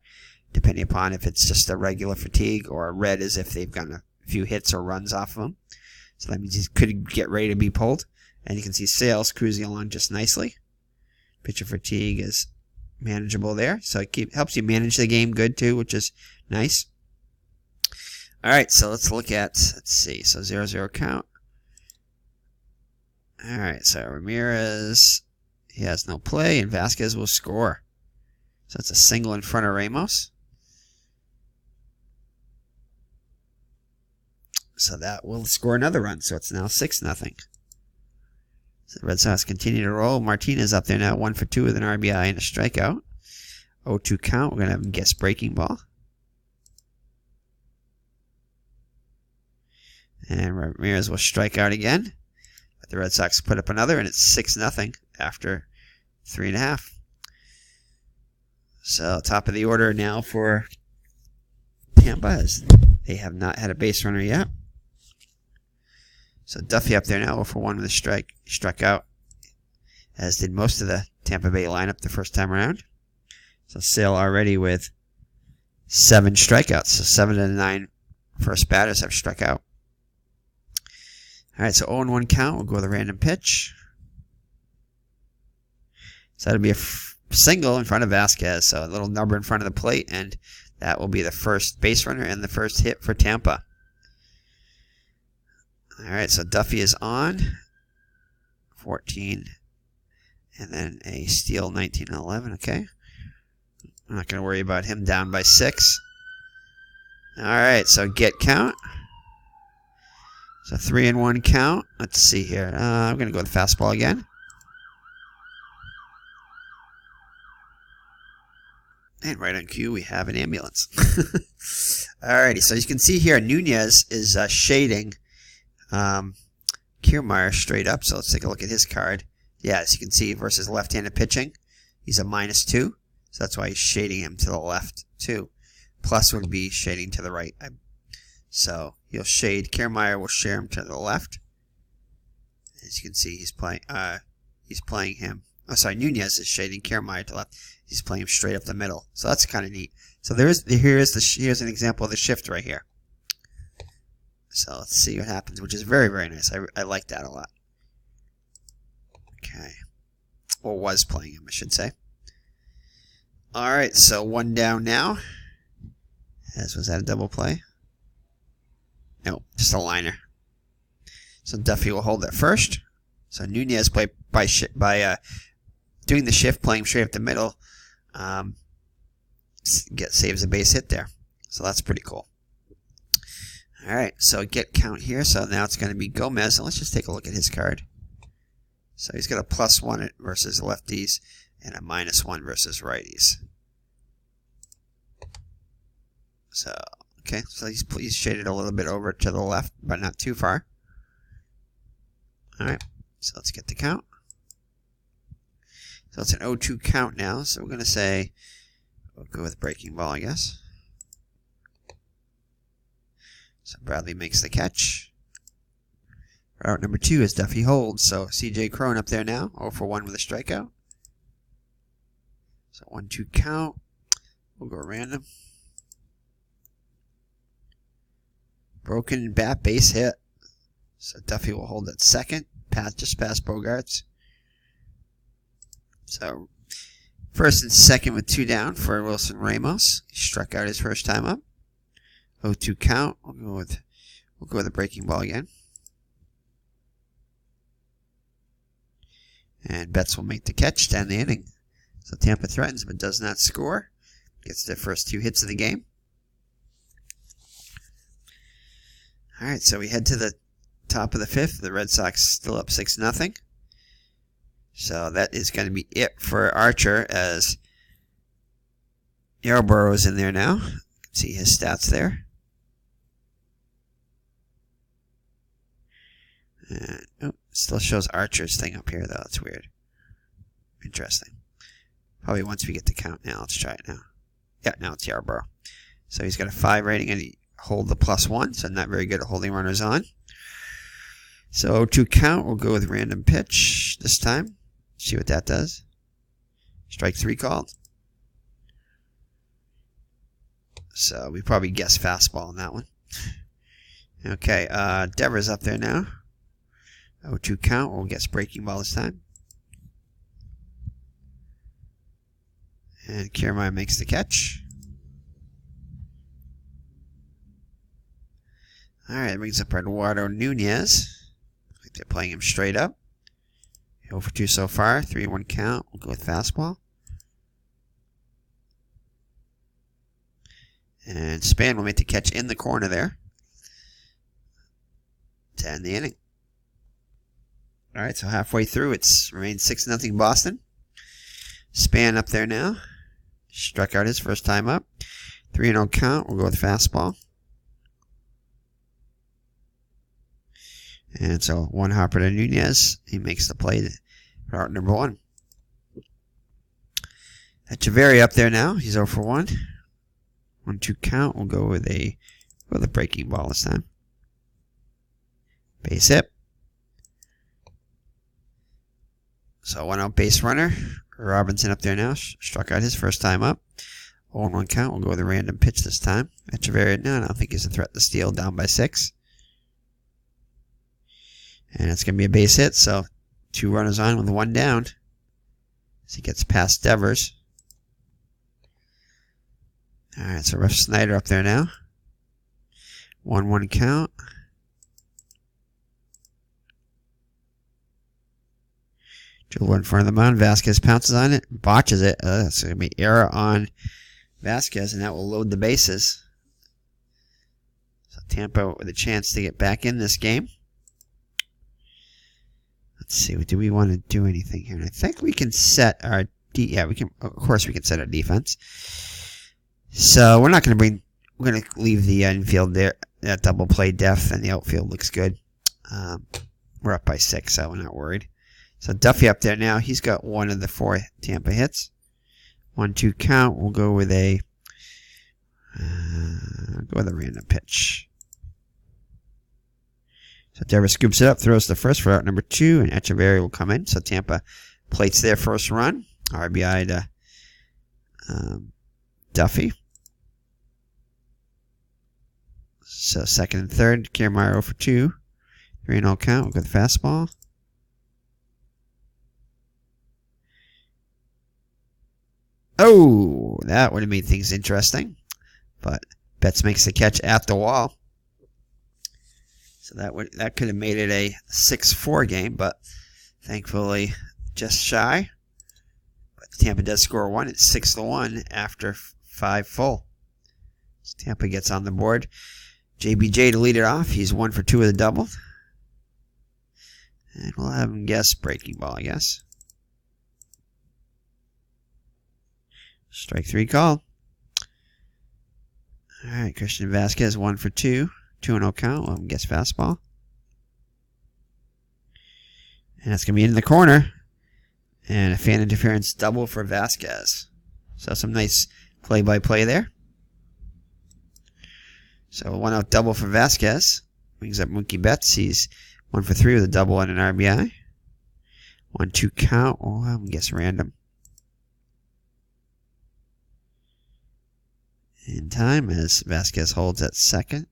depending upon if it's just a regular fatigue, or red is if they've gotten a few hits or runs off of him. So that means he could get ready to be pulled. And you can see Sales cruising along just nicely. Pitcher fatigue is manageable there. So it helps you manage the game good too, which is nice. All right, so let's look at, let's see, so 0-0 count. All right, so Ramirez, he has no play, and Vasquez will score. So it's a single in front of Ramos. So that will score another run, so it's now 6-0. So the Red Sox continue to roll. Martinez up there now, 1 for 2 with an RBI and a strikeout. 0-2 count. We're going to have him guess breaking ball. And Ramirez will strike out again. But the Red Sox put up another, and it's 6-0 after 3.5. So top of the order now for Tampa, as they have not had a base runner yet. So Duffy up there now, 0 for 1 with a strike. He struck out, as did most of the Tampa Bay lineup the first time around. So Sale already with 7 strikeouts. So 7 of the 9 first batters have struck out. All right, so 0-1 count. We'll go with a random pitch. So that'll be a single in front of Vasquez. So a little number in front of the plate, and that will be the first base runner and the first hit for Tampa. All right, so Duffy is on. 14. And then a steal, 19 and 11. Okay. I'm not going to worry about him down by 6. All right, so get count. So 3-1 count. Let's see here. I'm going to go with fastball again. And right on cue, we have an ambulance. Alrighty, so you can see here, Nunez is shading Kiermaier straight up. So let's take a look at his card. Yeah, as you can see, versus left-handed pitching, he's a -2. So that's why he's shading him to the left, too. Plus would be shading to the right. So he'll shade. Kiermaier will share him to the left. As you can see, he's playing him. Oh, sorry, Nunez is shading Kiermaier to the left. He's playing him straight up the middle. So that's kind of neat. So here's an example of the shift right here. So let's see what happens, which is very, very nice. I like that a lot. Okay. Or was playing him, I should say. All right, so 1 down now. Was that a double play? No, just a liner. So Duffy will hold at first. So Nunez by doing the shift, playing straight up the middle, saves a base hit there. So that's pretty cool. All right, so get count here. So now it's going to be Gomez. And let's just take a look at his card. So he's got a +1 versus lefties and a -1 versus righties. So, okay, so he's shaded a little bit over to the left, but not too far. All right, so let's get the count. So it's an 0-2 count now. So we're going to say, we'll go with breaking ball, I guess. So Bradley makes the catch. Route number 2 is Duffy holds. So CJ Cron up there now, 0 for 1 with a strikeout. So 1-2 count. We'll go random. Broken bat, base hit. So Duffy will hold at second. Just past Bogarts. So first and second with 2 down for Wilson Ramos. He struck out his first time up. 0-2 count. We'll go with a breaking ball again. And Betts will make the catch to end the inning. So Tampa threatens but does not score. Gets their first 2 hits of the game. All right, so we head to the top of the 5th. The Red Sox still up 6-0. So that is going to be it for Archer, as Yarborough is in there now. You can see his stats there. And, oh, still shows Archer's thing up here, though. It's weird. Interesting. Probably once we get the count now. Let's try it now. Yeah, now it's Yarborough. So he's got a 5 rating, and he hold the +1, so not very good at holding runners on. So 0-2 count. We'll go with random pitch this time. See what that does. Strike 3 called. So we probably guess fastball on that one. Okay, Devers up there now. 0-2 count. We'll guess breaking ball this time. And Kiermaier makes the catch. Alright, that brings up Eduardo Nunez. I think they're playing him straight up. 0 for 2 so far. 3-1 count. We'll go with fastball. And Span will make the catch in the corner there to end the inning. Alright, so halfway through, it's remained 6-0 Boston. Span up there now. Struck out his first time up. 3-0 count. We'll go with fastball. And so 1 hopper to Nunez. He makes the play for out number 1. Echeverria up there now. He's 0 for 1. 1-2 count. We'll go with a breaking ball this time. Base hit. So 1 out base runner. Robinson up there now. Struck out his first time up. 0-1 count. We'll go with a random pitch this time. Echeverria now. I don't think he's a threat to steal. Down by 6. And it's going to be a base hit. So 2 runners on with 1 down. As he gets past Devers. Alright, so Russ Snyder up there now. 1-1 count. Dribble in front of the mound. Vasquez pounces on it. Botches it. So going to be error on Vasquez, and that will load the bases. So Tampa with a chance to get back in this game. Let's see. Do we want to do anything here? And I think we can set our... yeah, we can. Of course, we can set our defense. So we're not going to bring... we're going to leave the infield there. That double play depth, and the outfield looks good. We're up by 6, so we're not worried. So Duffy up there now. He's got 1 of the 4 Tampa hits. 1-2 count. We'll go with a random pitch. So Devers scoops it up, throws the first for out number 2, and Echeverria will come in. So Tampa plates their first run. RBI to Duffy. So second and third, Kiermaier 0 for 2. 3-0 count. We'll go with the fastball. Oh, that would have made things interesting. But Betts makes the catch at the wall. So that could have made it a 6-4 game, but thankfully just shy. But Tampa does score 1. It's 6-1 after 5 full. So Tampa gets on the board. JBJ to lead it off. He's 1 for 2 with a double. And we'll have him guess breaking ball, I guess. Strike 3 call. Alright, Christian Vasquez 1 for 2. 2-0 count. We'll have him guess fastball. And that's going to be in the corner. And a fan interference double for Vasquez. So some nice play-by-play there. So 1 out double for Vasquez. Brings up Mookie Betts. He's 1 for 3 with a double and an RBI. 1-2 count. We'll have him guess random. In time as Vasquez holds at second.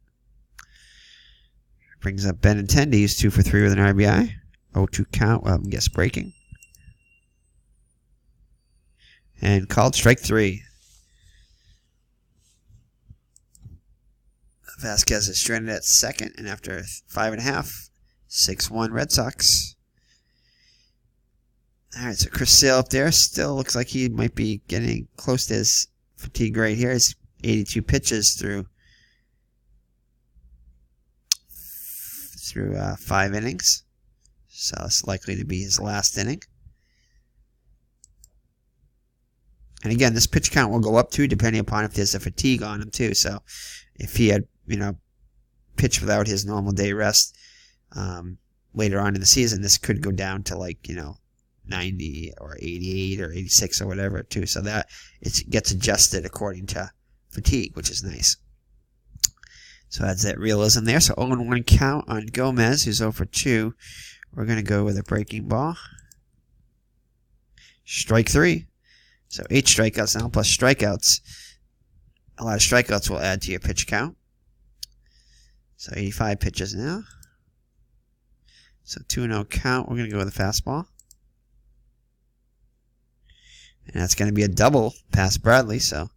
Brings up Benintendi. He's 2 for 3 with an RBI. 0-2 count. We'll have him guess breaking. And called strike 3. Vasquez is stranded at second, and after 5.5, 6-1 Red Sox. Alright, so Chris Sale up there still looks like he might be getting close to his fatigue right here. He's 82 pitches through 5 innings. So it's likely to be his last inning. And again, this pitch count will go up too, depending upon if there's a fatigue on him too. So if he had, pitched without his normal day rest later on in the season, this could go down to 90 or 88 or 86 or whatever too. So that it gets adjusted according to fatigue, which is nice. So adds that realism there. So 0-1 count on Gomez, who's 0 for 2. We're going to go with a breaking ball. Strike 3. So 8 strikeouts now plus strikeouts. A lot of strikeouts will add to your pitch count. So 85 pitches now. So 2-0 count. We're going to go with a fastball. And that's going to be a double past Bradley. So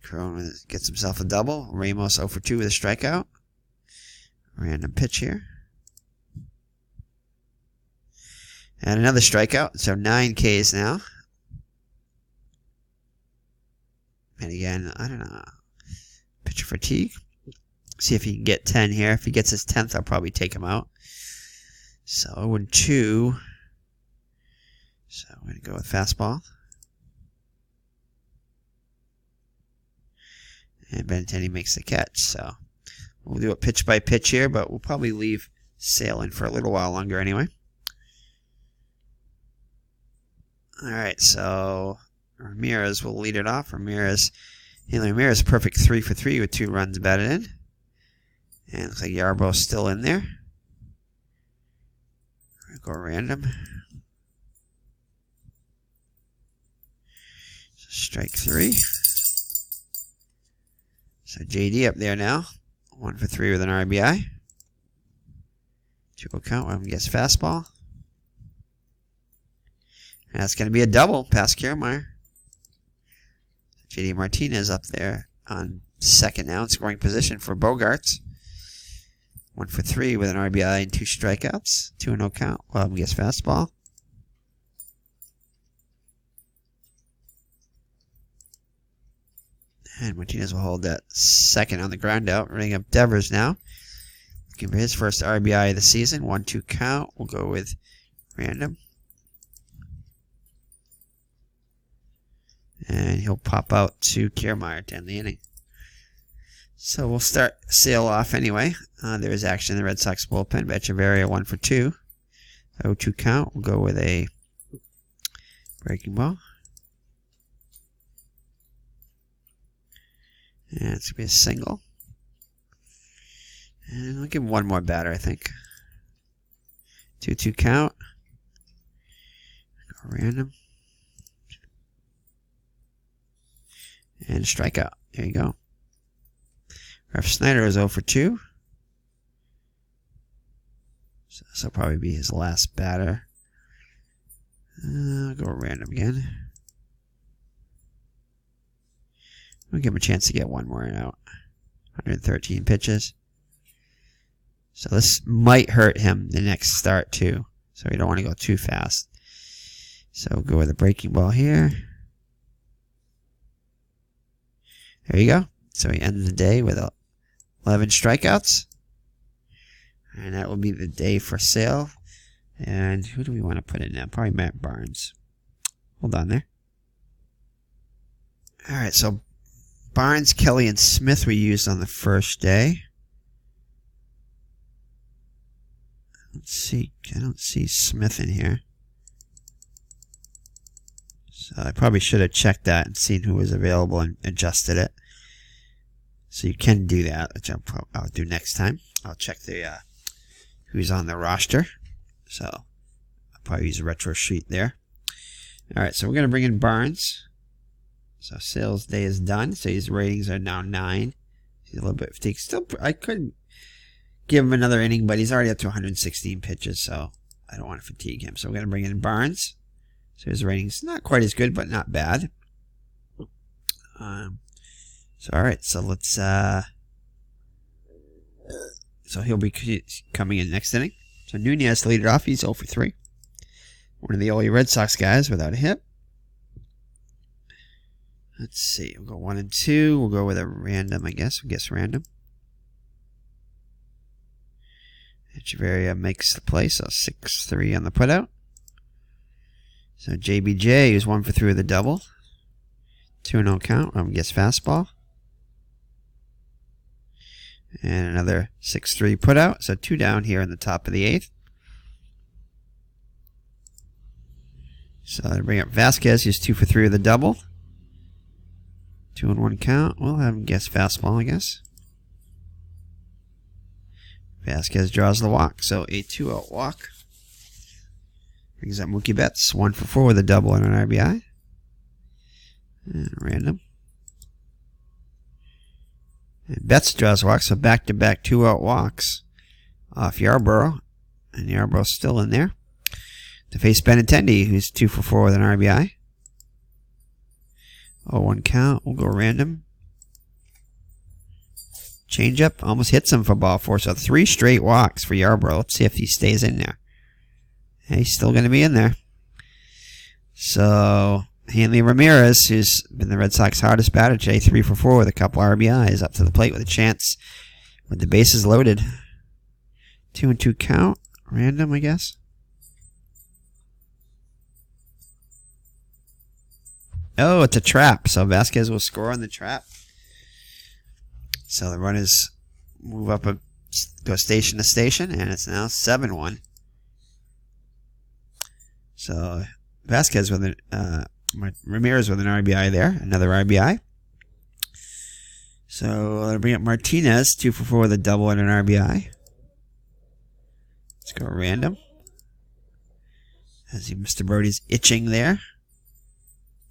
Corona gets himself a double. Ramos 0 for 2 with a strikeout. Random pitch here. And another strikeout. So 9 Ks now. And again, I don't know. Pitcher fatigue. See if he can get 10 here. If he gets his 10th, I'll probably take him out. So 0-2. So I'm going to go with fastball. And Benintendi makes the catch. So we'll do it pitch by pitch here, but we'll probably leave Sale in for a little while longer anyway. Alright, so Ramirez will lead it off. Ramirez a perfect 3 for 3 with 2 runs batted in. And looks like Yarbrough's still in there. Go random. So strike 3. So JD up there now. 1 for 3 with an RBI. 2-0 count. One gets fastball. And that's going to be a double past Kiermaier. JD Martinez up there on second now in scoring position for Bogarts. 1 for 3 with an RBI and 2 strikeouts. 2-0 count. Well, gets fastball. And Martinez will hold that second on the ground out. Ring up Devers now. Looking for his first RBI of the season. 1-2 count. We'll go with random. And he'll pop out to Kiermaier to end the inning. So we'll start Sale off anyway. There is action in the Red Sox bullpen. Echeverria 1 for 2. 0-2 count. We'll go with a breaking ball. And it's going to be a single. And we'll give him one more batter, I think. 2-2 count. Go random. And strikeout. There you go. Ref Snyder is 0 for 2. So this will probably be his last batter. I'll go random again. We'll give him a chance to get one more out. 113 pitches. So this might hurt him the next start too. So we don't want to go too fast. So we'll go with a breaking ball here. There you go. So he ends the day with 11 strikeouts. And that will be the day for Sale. And who do we want to put in now? Probably Matt Barnes. Hold on there. Alright, so Barnes, Kelly, and Smith we used on the first day. Let's see. I don't see Smith in here. So I probably should have checked that and seen who was available and adjusted it. So you can do that, which I'll do next time. I'll check the who's on the roster. So I'll probably use a retro sheet there. Alright, so we're going to bring in Barnes. So Sale's day is done. So his ratings are now 9. He's a little bit fatigued. Still, I could give him another inning, but he's already up to 116 pitches, so I don't want to fatigue him. So we're going to bring in Barnes. So his rating's not quite as good, but not bad. So alright, so let's so he'll be coming in next inning. So Nunez lead it off. He's 0 for 3. One of the only Red Sox guys without a hit. Let's see. We'll go 1 and 2. We'll go with a random, I guess. We'll guess random. Echeverria makes the play, so 6-3 on the putout. So JBJ is 1 for 3 with a double. 2-0 count. Gets fastball. And another 6-3 putout. So 2 down here in the top of the 8th. So I bring up Vasquez. He's 2 for 3 with a double. 2-1 count. We'll have him guess fastball, I guess. Vasquez draws the walk. So a 2-out walk. Brings up Mookie Betts. 1 for 4 with a double and an RBI. And random. And Betts draws a walk. So back-to-back 2-out walks off Yarbrough. And Yarbrough's still in there. To face Benintendi, who's 2 for 4 with an RBI. 0-1 count. We'll go random. Changeup almost hits him for ball 4. So 3 straight walks for Yarbrough. Let's see if he stays in there. Yeah, he's still going to be in there. So Hanley Ramirez, who's been the Red Sox hardest batter today, 3 for 4 with a couple RBIs, up to the plate with a chance with the bases loaded. 2-2 count. Random, I guess. Oh, it's a trap. So Vasquez will score on the trap. So the runners move up, go station to station, and it's now 7-1. So Vasquez with Ramirez with an RBI there, another RBI. So I'll bring up Martinez, 2 for 4 with a double and an RBI. Let's go random. As Mr. Brody's itching there.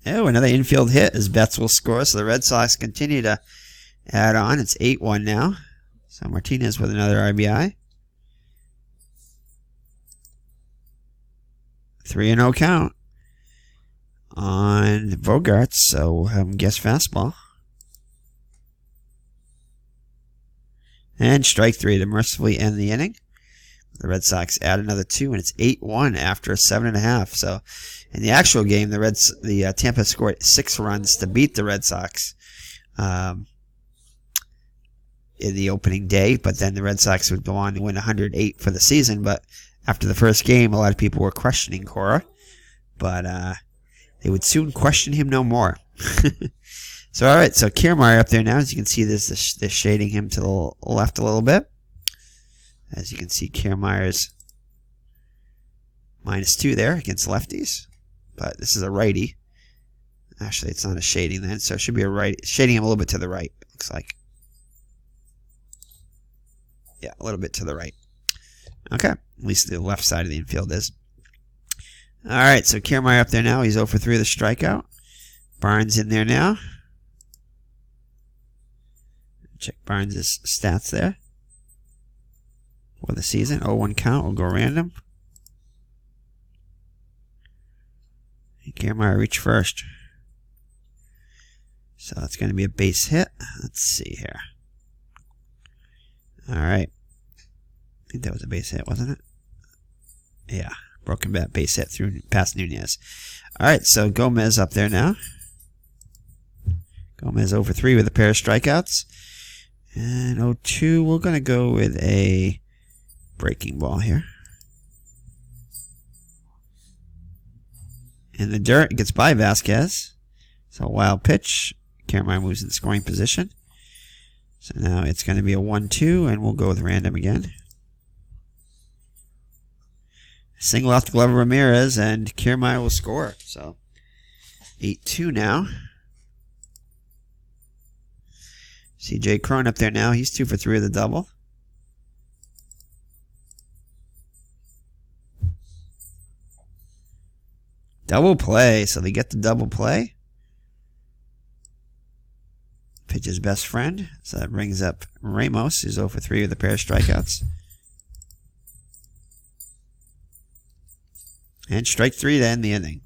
Oh, another infield hit as Betts will score. So the Red Sox continue to add on. It's 8-1 now. So Martinez with another RBI. 3-0 count on Bogarts. So we'll have him guess fastball. And strike 3 to mercifully end the inning. The Red Sox add another 2, and it's 8-1 after a 7.5. So, in the actual game, the Tampa scored 6 runs to beat the Red Sox in the opening day. But then the Red Sox would go on to win 108 for the season. But after the first game, a lot of people were questioning Cora, but they would soon question him no more. So, all right. So Kiermaier up there now, as you can see, they're shading him to the left a little bit. As you can see, Kiermaier's -2 there against lefties. But this is a righty. Actually, it's not a shading then, so it should be a right. Shading him a little bit to the right, it looks like. Yeah, a little bit to the right. Okay, at least the left side of the infield is. All right, so Kiermaier up there now. He's 0 for 3 with a strikeout. Barnes in there now. Check Barnes' stats there. For the season, 0-1 count. We'll go random. Kiermaier reach first. So that's going to be a base hit. Let's see here. All right. I think that was a base hit, wasn't it? Yeah. Broken bat base hit through past Nunez. All right. So Gomez up there now. Gomez 0 for 3 with a pair of strikeouts. And 0-2. We're going to go with a breaking ball here. In the dirt, it gets by Vasquez. So a wild pitch. Kiermaier moves in the scoring position. So now it's going to be a 1-2, and we'll go with random again. Single off the glove of Ramirez, and Kiermaier will score. So 8-2 now. C.J. Cron up there now. He's 2 for 3 with a double. Double play, so they get the double play. Pitcher's best friend, so that brings up Ramos, who's 0 for 3 with a pair of strikeouts. And strike 3 to end the inning.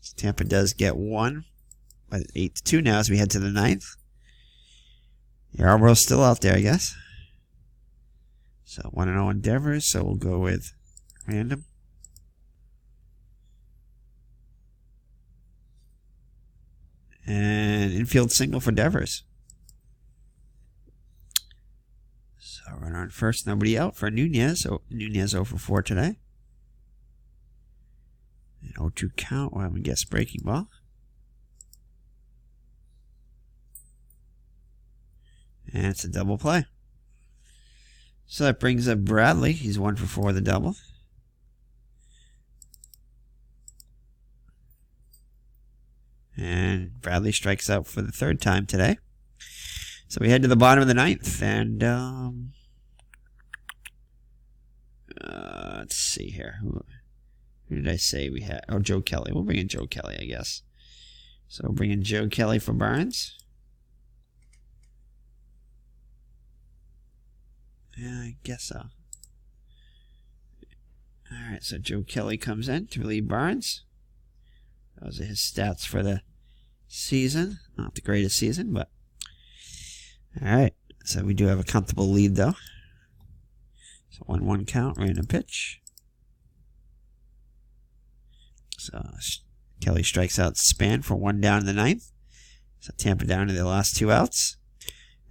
So Tampa does get 1, but 8-2 now as we head to the 9th. Yarbrough's still out there, I guess. So 1-0 endeavors, so we'll go with random. And infield single for Devers. So runner on first, nobody out for Nunez. So Nunez 0 for 4 today. And 0-2 count. We'll have him guess breaking ball. And it's a double play. So that brings up Bradley. He's 1 for 4 with a double. And Bradley strikes out for the 3rd time today. So we head to the bottom of the 9th. And let's see here. Who did I say we had? Oh, Joe Kelly. We'll bring in Joe Kelly, I guess. So we'll bring in Joe Kelly for Barnes. Yeah, I guess so. Alright, so Joe Kelly comes in to relieve Barnes. Those are his stats for the season. Not the greatest season, but... Alright, So we do have a comfortable lead, though. So 1-1 count, random pitch. So Kelly strikes out Span for 1 down in the 9th. So Tampa down to their last 2 outs.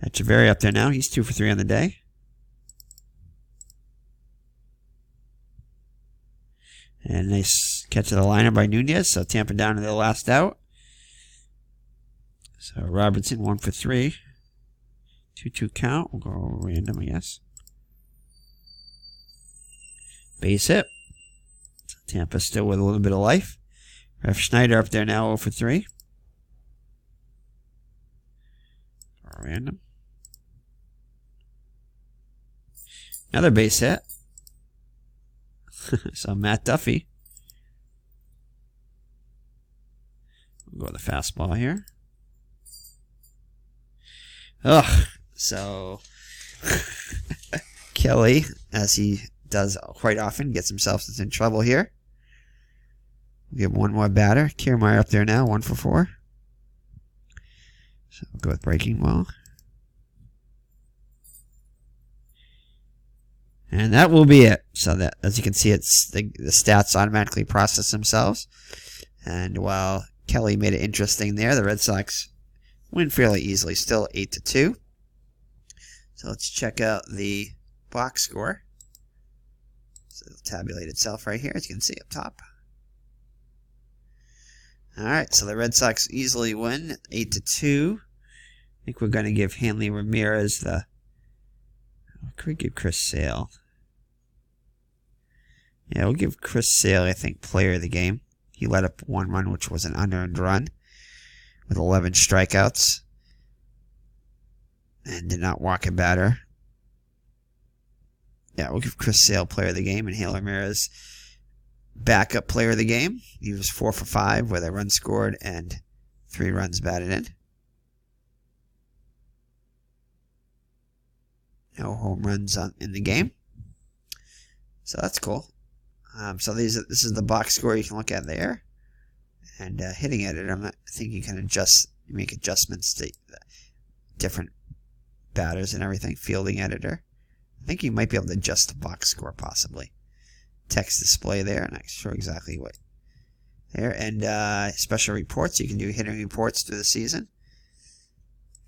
Echeverria up there now. He's 2 for 3 on the day. And nice catch of the liner by Nunez. So Tampa down to their last out. So Robertson 1 for 3. 2-2 count. We'll go random, I guess. Base hit. So Tampa still with a little bit of life. Ref Schneider up there now 0 for 3. Random. Another base hit. So Matt Duffy. We'll go with the fastball here. Ugh. So Kelly, as he does quite often, gets himself in trouble here. We have one more batter. Kiermaier up there now, 1 for 4. So we'll go with breaking ball. And that will be it. So that, as you can see, it's the stats automatically process themselves. And while Kelly made it interesting there, the Red Sox win fairly easily, still 8-2. So let's check out the box score. So it'll tabulate itself right here, as you can see up top. Alright, so the Red Sox easily win 8-2. I think we're going to give Hanley Ramirez the... What could we give Chris Sale? Yeah, we'll give Chris Sale, I think, player of the game. He let up 1 run, which was an unearned run, with 11 strikeouts. And did not walk a batter. Yeah, we'll give Chris Sale player of the game, and Hanley Ramirez backup player of the game. He was 4 for 5 with a run scored and 3 runs batted in. No home runs in the game. So that's cool. So this is the box score you can look at there. And hitting editor, I think you can make adjustments to different batters and everything. Fielding editor. I think you might be able to adjust the box score possibly. Text display there, I'm not sure exactly what. There, and special reports. You can do hitting reports through the season.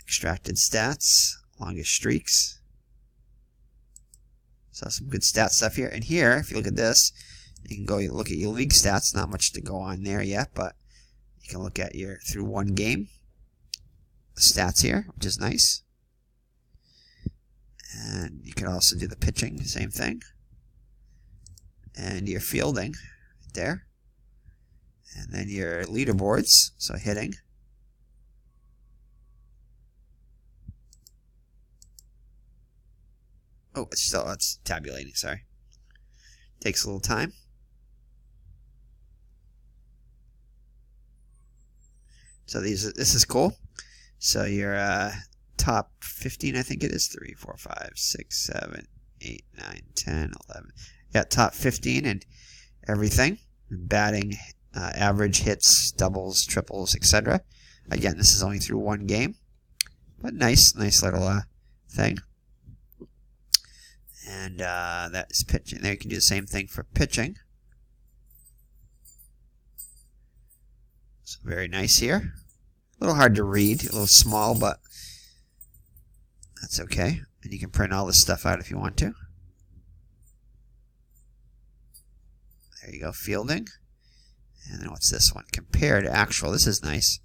Extracted stats, longest streaks. So some good stat stuff here. And here, if you look at this, you can go look at your league stats. Not much to go on there yet, but you can look at your through 1 game stats here, which is nice. And you can also do the pitching, same thing. And your fielding right there. And then your leaderboards, so hitting. Oh, it's tabulating, sorry. Takes a little time. So this is cool. So your top 15, I think it is 3, 4, 5, 6, 7, 8, 9, 10, 11. Yeah, top 15 and everything. Batting, average, hits, doubles, triples, etc. Again, this is only through 1 game. But nice little thing. And that is pitching. There you can do the same thing for pitching. So very nice here. A little hard to read, a little small, but that's okay. And you can print all this stuff out if you want to. There you go, fielding. And then what's this one? Compare to actual. This is nice.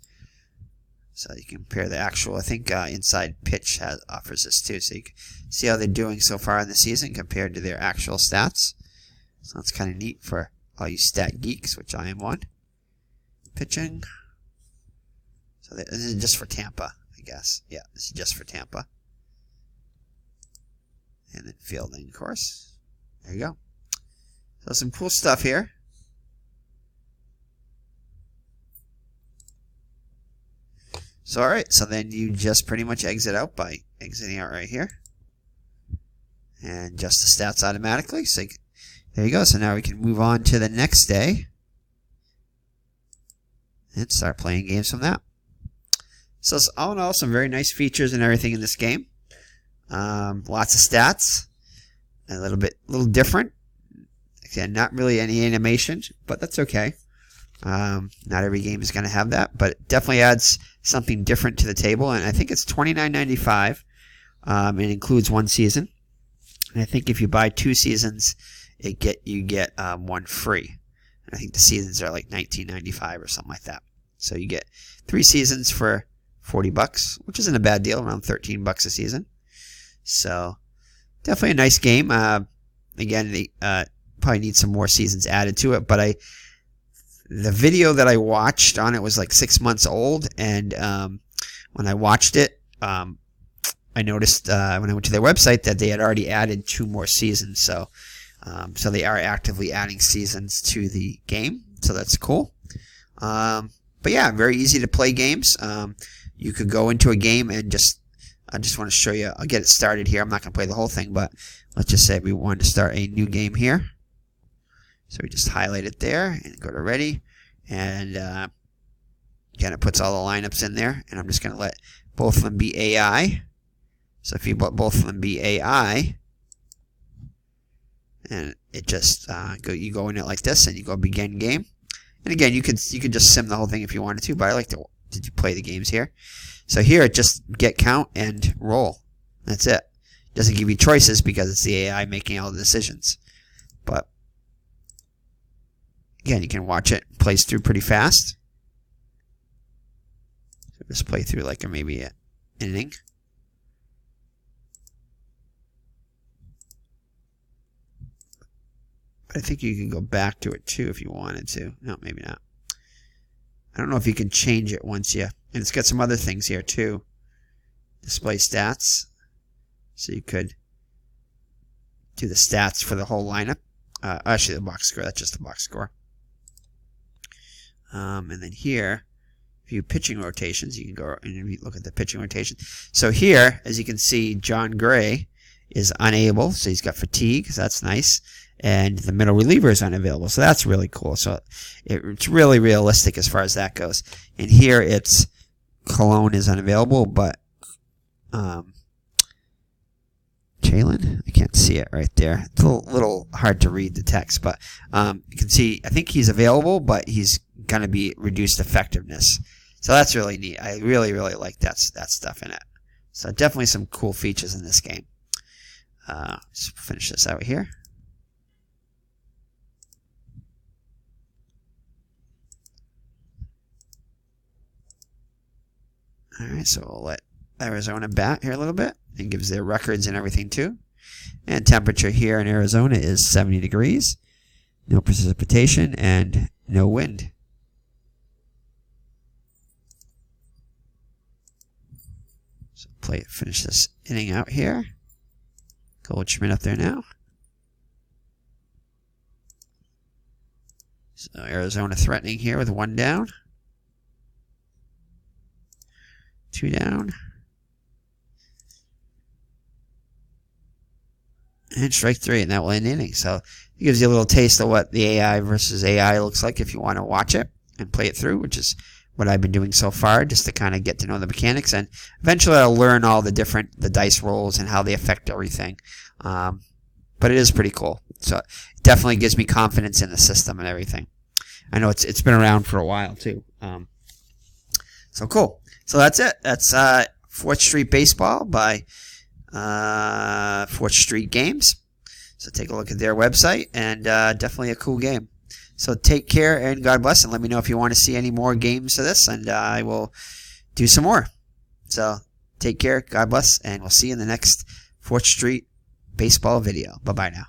So you can compare the actual. I think Inside Pitch offers this too. So you can see how they're doing so far in the season compared to their actual stats. So that's kind of neat for all you stat geeks, which I am one. Pitching. So this is just for Tampa, I guess. Yeah, this is just for Tampa. And then fielding, of course. There you go. So some cool stuff here. So alright, so then you just pretty much exit out by exiting out right here. And just the stats automatically. So there you go. So now we can move on to the next day. And start playing games from that. So all in all, some very nice features and everything in this game. Lots of stats. A little different. Again, not really any animation, but that's okay. Not every game is going to have that, but it definitely adds something different to the table. And I think it's $29.95. It includes one season. And I think if you buy 2 seasons, you get one free. And I think the seasons are like $19.95 or something like that. So you get 3 seasons for $40, which isn't a bad deal, around $13 a season. So definitely a nice game. Again, they probably need some more seasons added to it, but the video that I watched on it was like 6 months old, and when I watched it, I noticed when I went to their website that they had already added 2 more seasons. So they are actively adding seasons to the game, so that's cool. But yeah, very easy to play games. You could go into a game and I just want to show you. I'll get it started here. I'm not going to play the whole thing, but let's just say we wanted to start a new game here. So we just highlight it there and go to ready. And again, it puts all the lineups in there. And I'm just going to let both of them be AI. So if you let both of them be AI, and it just you go in it like this, and you go begin game. And again, you could just sim the whole thing if you wanted to, but I like to play the games here. So here, it just get count and roll. That's it. It doesn't give you choices because it's the AI making all the decisions. But again, you can watch it. It plays through pretty fast. So just play through like maybe an inning. But I think you can go back to it too if you wanted to. No, maybe not. I don't know if you can change it once you... And it's got some other things here too. Display stats. So you could do the stats for the whole lineup. Actually, the box score. That's just the box score. And then here, view pitching rotations. You can go and look at the pitching rotation. So here, as you can see, John Gray is unable. So he's got fatigue. So that's nice. And the middle reliever is unavailable. So that's really cool. So it's really realistic as far as that goes. And here it's Cologne is unavailable, but Chalen? I can't see it right there. It's a little hard to read the text, but you can see, I think he's available, but he's going to be reduced effectiveness. So that's really neat. I really, really like that stuff in it. So definitely some cool features in this game. Let's finish this out here. Alright, so we'll let Arizona bat here a little bit. It gives their records and everything too. And temperature here in Arizona is 70 degrees. No precipitation and no wind. So finish this inning out here. Goldschmidt up there now. So Arizona threatening here with 1 down. 2 down. And strike 3, and that will end the inning. So it gives you a little taste of what the AI versus AI looks like if you want to watch it and play it through, which is what I've been doing so far, just to kind of get to know the mechanics. And eventually I'll learn all the dice rolls and how they affect everything. But it is pretty cool. So it definitely gives me confidence in the system and everything. I know it's been around for a while too. So cool. So that's it. That's 4th Street Baseball by 4th Street Games. So take a look at their website, and definitely a cool game. So take care and God bless, and let me know if you want to see any more games of this, and I will do some more. So take care, God bless, and we'll see you in the next 4th Street Baseball video. Bye-bye now.